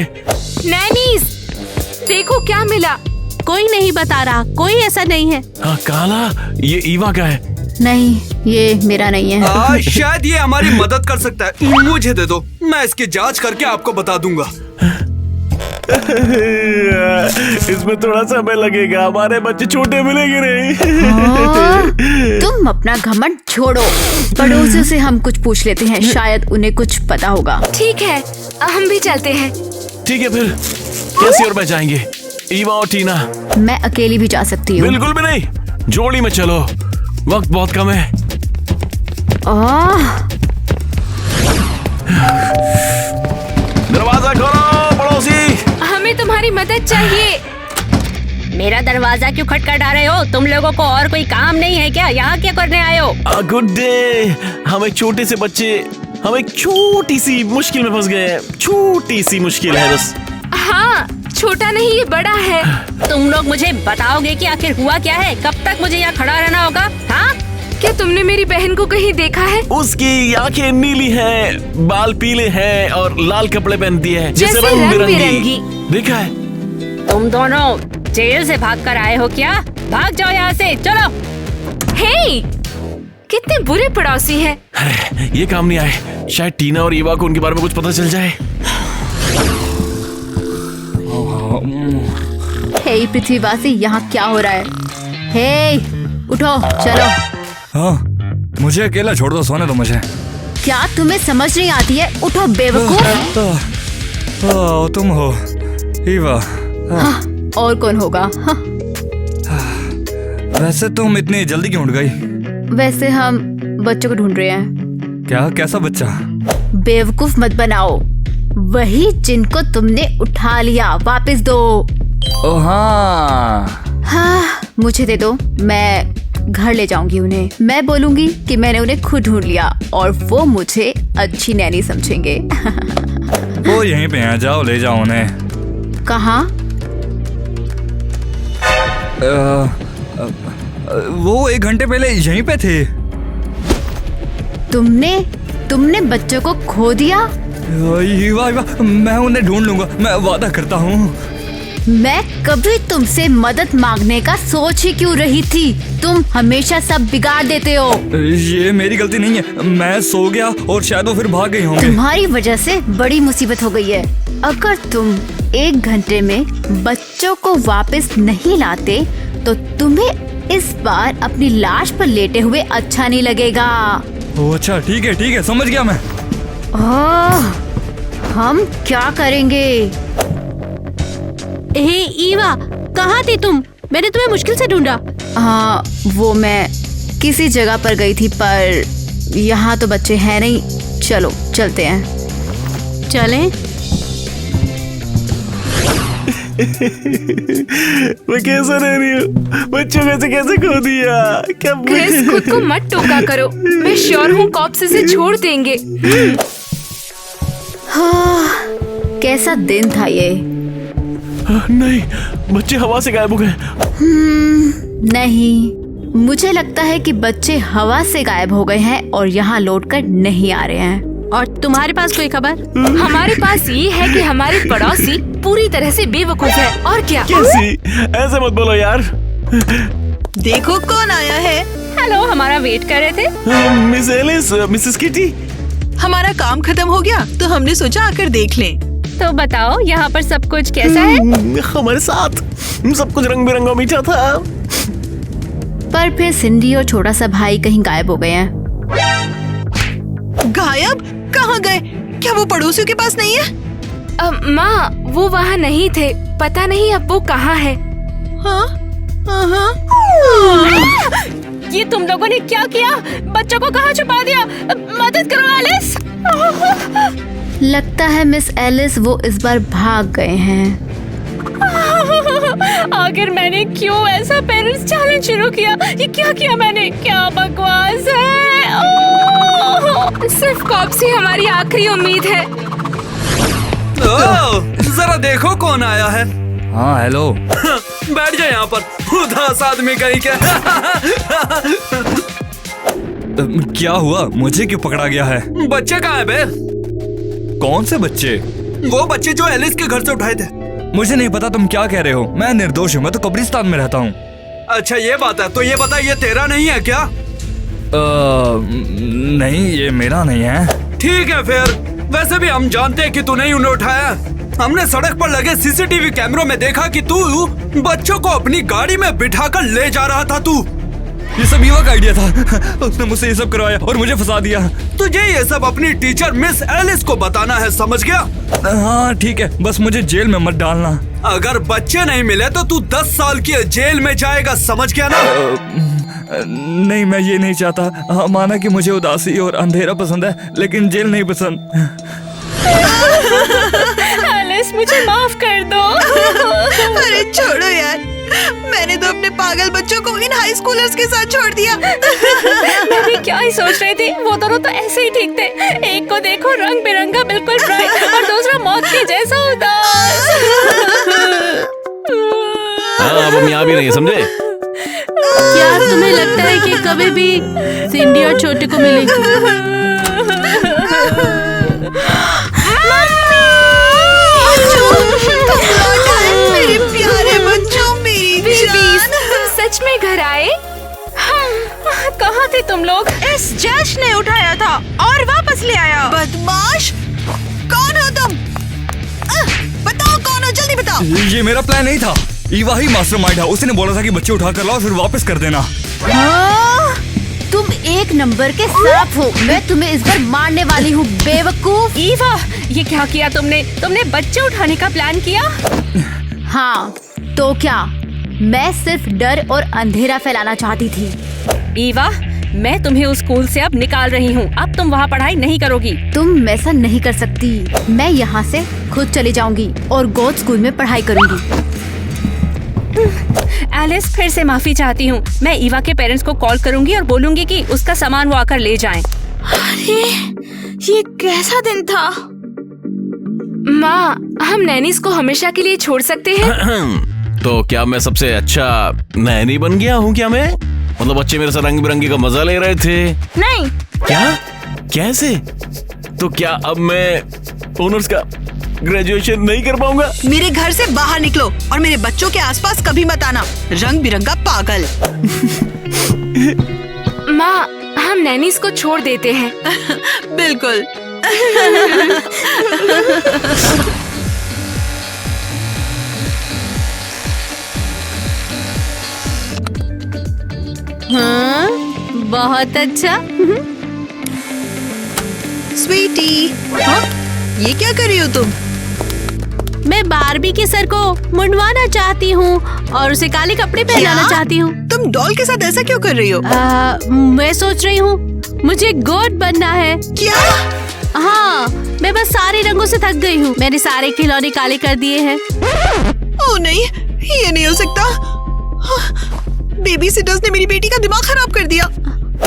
नैनीज, देखो क्या मिला। कोई नहीं बता रहा, कोई ऐसा नहीं है। हाँ, काला, ये ईवा का है। नहीं, ये मेरा नहीं है। शायद ये हमारी मदद कर सकता है, मुझे दे दो, मैं इसकी जांच करके आपको बता दूंगा। इसमें थोड़ा समय लगेगा, हमारे बच्चे छोटे मिलेंगे नहीं। तुम अपना घमंड छोड़ो, पड़ोसियों से हम कुछ पूछ लेते हैं, शायद उन्हें कुछ पता होगा। ठीक है, हम भी चलते हैं। ठीक है, फिर कैसी और मैं जाएंगे? ईवा और टीना? मैं अकेली भी जा सकती हूँ। बिल्कुल भी नहीं, जोड़ी में चलो, वक्त बहुत कम है। दरवाजा खोलो पड़ोसी। हमें तुम्हारी मदद चाहिए। मेरा दरवाजा क्यों खटखटा रहे हो? तुम लोगों को और कोई काम नहीं है क्या? यहाँ क्या करने आए हो? Good day. हम एक छोटे से बच्चे, हम एक छोटी सी मुश्किल में फंस गए हैं। छोटी सी मुश्किल है बस। हाँ, छोटा नहीं, ये बड़ा है। तुम लोग मुझे बताओगे कि आखिर हुआ क्या है? कब तक मुझे यहाँ खड़ा रहना होगा? हाँ, क्या तुमने मेरी बहन को कहीं देखा है? उसकी आंखें नीली हैं, बाल पीले हैं और लाल कपड़े पहनती है जैसे जैसे रंग बिरंगी। रंग-बिरंगी। देखा है? तुम दोनों जेल से भाग कर आए हो क्या? भाग जाओ यहाँ से, चलो। हे, कितने बुरे पड़ोसी हैं। ये काम नहीं आए। शायद टीना और ईवा को उनके बारे में कुछ पता चल जाए। हे पृथ्वीवासी, यहाँ क्या हो रहा है? हे, उठो, चलो। हाँ, मुझे अकेला छोड़ दो, सोने दो मुझे। क्या तुम्हें समझ नहीं आती है? उठो बेवकूफ। तुम हो ईवा। हाँ, और कौन होगा? हाँ। वैसे तुम इतनी जल्दी क्यों उठ गई? वैसे हम बच्चों को ढूंढ रहे हैं। क्या? कैसा बच्चा? बेवकूफ मत बनाओ, वही जिनको तुमने उठा लिया, वापस दो। ओ हाँ, मुझे दे दो, मैं घर ले जाऊंगी उन्हें। मैं बोलूंगी कि मैंने उन्हें खुद ढूंढ लिया और वो मुझे अच्छी नैनी समझेंगे। वो यहीं पे हैं, जाओ ले जाओ उन्हें। कहाँ? वो 1 घंटे पहले यहीं पे थे। तुमने बच्चों को खो दिया? ईवा, मैं उन्हें ढूंढ लूंगा, मैं वादा करता हूँ। मैं कभी तुमसे मदद मांगने का सोच ही क्यों रही थी? तुम हमेशा सब बिगाड़ देते हो। ये मेरी गलती नहीं है, मैं सो गया और शायद वो फिर भाग गई होंगी। तुम्हारी वजह से बड़ी मुसीबत हो गई है। अगर तुम 1 घंटे में बच्चों को वापस नहीं लाते तो तुम्हें इस बार अपनी लाश पर लेटे हुए अच्छा नहीं लगेगा। ओ अच्छा, ठीक है, समझ गया मैं। हम क्या करेंगे? हे ईवा, कहाँ थे तुम? मैंने तुम्हें मुश्किल से ढूंढा। हाँ, वो मैं किसी जगह पर गई थी, पर यहाँ तो बच्चे हैं नहीं। चलो चलते हैं। चलें? मैं कैसा रह रही हूँ? बच्चों में से कैसे खो दिया? क्या क्रिस, खुद को मत टोका करो। मैं श्योर हूँ कॉप्स इसे छोड़ देंगे। कैसा दिन था ये? नहीं, बच्चे हवा से गायब हो गए। नहीं, मुझे लगता है कि बच्चे हवा से गायब हो गए हैं और यहाँ लौटकर नहीं आ रहे हैं। और तुम्हारे पास कोई खबर? हमारे पास ये है कि हमारे पड़ोसी पूरी तरह से बेवकूफ है। और क्या? कैसी? ऐसे मत बोलो यार। देखो कौन आया है। हेलो, हमारा वेट कर रहे थे। Miss Alice, Mrs Kitty. हमारा काम खत्म हो गया तो हमने सोचा आकर देख लें। तो बताओ, यहाँ पर सब कुछ कैसा है? हमारे साथ सब कुछ रंग बिरंगा मीठा था। पर फिर सिंडी और छोटा सा भाई कहीं गायब हो गए हैं। गायब? कहाँ गए? क्या वो पड़ोसियों के पास नहीं है? माँ, वो वहाँ नहीं थे। पता नहीं अब वो कहाँ है। ये तुम लोगों ने क्या किया? बच्चों को कहाँ छुपा दिया? मदद करो एलिस। लगता है मिस एलिस वो इस बार भाग गए हैं। आखिर मैंने क्यों ऐसा पेरेंट्स चैलेंज शुरू किया? ये क्या किया मैंने? क्या बकवास है। सिर्फ कॉप्स ही हमारी आखिरी उम्मीद है। जरा देखो कौन आया है। हाँ, हेलो। बैठ जाए यहाँ पर, उदास आदमी कहीं क्या। क्या हुआ? मुझे क्यों पकड़ा गया है? बच्चे कहाँ है बे? कौन से बच्चे? वो बच्चे जो एलिस के घर से उठाए थे। मुझे नहीं पता तुम क्या कह रहे हो। मैं निर्दोष हूँ, मैं तो कब्रिस्तान में रहता हूँ। अच्छा ये बात है, तो ये बता, ये तेरा नहीं है क्या? नहीं, ये मेरा नहीं है। ठीक है फिर। वैसे भी हम जानते हैं कि तू नहीं उन्हें उठाया। हमने सड़क पर लगे सीसीटीवी कैमरों में देखा कि तू बच्चों को अपनी गाड़ी में बिठाकर ले जा रहा था। तू ये सब ईवा का आइडिया था। उसने मुझसे ये सब करवाया और मुझे फंसा दिया। तुझे ये सब अपनी टीचर मिस एलिस को बताना है, समझ गया? हाँ ठीक है, बस मुझे जेल में मत डालना। अगर बच्चे नहीं मिले तो तू 10 साल की जेल में जाएगा, समझ गया ना? नहीं, मैं ये नहीं चाहता। हाँ, माना कि मुझे उदासी और अंधेरा पसंद है, लेकिन जेल नहीं पसंद। एलिस, मुझे माफ कर दो। अरे छोड़ो यार, मैंने तो अपने पागल बच्चों को इन हाई स्कूलर्स के साथ छोड़ दिया। मैं भी क्या ही सोच रही थी, वो दोनों तो ऐसे ही ठीक थे। एक को देखो रंग बिरंगा बिल्कुल ब्राइट और दूसरा मौत के जैसा उदास। हाँ, अब हम यहाँ भी नहीं समझे। क्या तुम्हें लगता है कि कभी भी सिंडी और छोटे को मिलेगी? मेरे प्यारे बच्चों, मेरी जान। तुम सच में घर आए? कहाँ थे तुम लोग? इस जश ने उठाया था और वापस ले आया। बदमाश, कौन हो तुम? बताओ कौन हो, जल्दी बताओ। ये मेरा प्लान नहीं था, ईवा ही मास्टरमाइंड है। उसने बोला था कि बच्चे उठा कर लाओ फिर वापस कर देना। तुम एक नंबर के सांप हो। मैं तुम्हें इस बार मारने वाली हूँ, बेवकूफ। ईवा, ये क्या किया तुमने? तुमने बच्चे उठाने का प्लान किया? हाँ, तो क्या? मैं सिर्फ डर और अंधेरा फैलाना चाहती थी। ईवा, मैं तुम्हें उस स्कूल से अब निकाल रही हूँ। अब तुम वहाँ पढ़ाई नहीं करोगी। तुम ऐसा नहीं कर सकती। मैं यहाँ से खुद चली जाऊंगी और गॉड स्कूल में पढ़ाई करूंगी। एलिस, फिर से माफी चाहती हूँ। मैं ईवा के पेरेंट्स को कॉल करूंगी और बोलूंगी कि उसका सामान वो आकर ले जाएं। अरे ये कैसा दिन था? माँ, हम नैनीस को हमेशा के लिए छोड़ सकते हैं? तो क्या मैं सबसे अच्छा नैनी बन गया हूँ क्या मैं? मतलब बच्चे मेरे साथ रंग बिरंगी का मजा ले रहे थे? नहीं। क्या? कैसे? तो क्या अब मैं ऑनर्स का ग्रेजुएशन नहीं कर पाऊंगा? मेरे घर से बाहर निकलो और मेरे बच्चों के आसपास कभी मत आना, रंग बिरंगा पागल। माँ, हम नैनीस को छोड़ देते हैं। बिल्कुल। हाँ, बहुत अच्छा। स्वीटी, हाँ? ये क्या कर रही हो तुम? मैं बारबी के सर को मुंडवाना चाहती हूँ और उसे काले कपड़े पहनाना चाहती हूँ। तुम डॉल के साथ ऐसा क्यों कर रही हो? मैं सोच रही हूँ मुझे गोट बनना है। क्या? हाँ, मैं बस सारे रंगों से थक गई हूँ। मैंने सारे खिलौने काले कर दिए हैं। ओह नहीं, ये नहीं हो सकता। बेबी सिटर्स ने मेरी बेटी का दिमाग खराब कर दिया।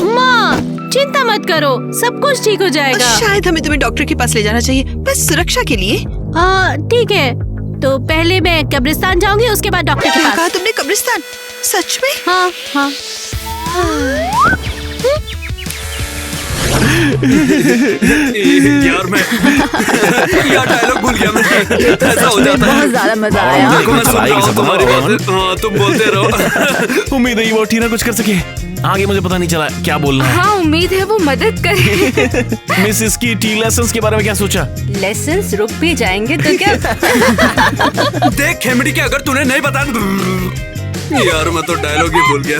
माँ, चिंता मत करो, सब कुछ ठीक हो जाएगा। शायद हमें तुम्हें डॉक्टर के पास ले जाना चाहिए, बस सुरक्षा के लिए। ठीक है, तो पहले मैं कब्रिस्तान जाऊंगी, उसके बाद डॉक्टर के पास। कहा तुमने कब्रिस्तान? सच में? हाँ हाँ। यार मैं यार डायलॉग भूल गया मैं। ऐसा हो जाता है। बहुत ज्यादा मजा आया। देखो मैं सुन रहा हूँ तुम्हारी बात। हाँ, तुम बोलते रहो। उम्मीद है वो टीना कुछ कर सके। आगे मुझे पता नहीं चला क्या बोलना है। हाँ, उम्मीद है वो मदद करे। मिस की टी लेसन्स के बारे में क्या सोचा? लेसन्स रुक भी जाएंगे तो क्या? देख खेमड़ी के, अगर तूने नहीं बताया यार मैं तो डायलॉग ही भूल गया।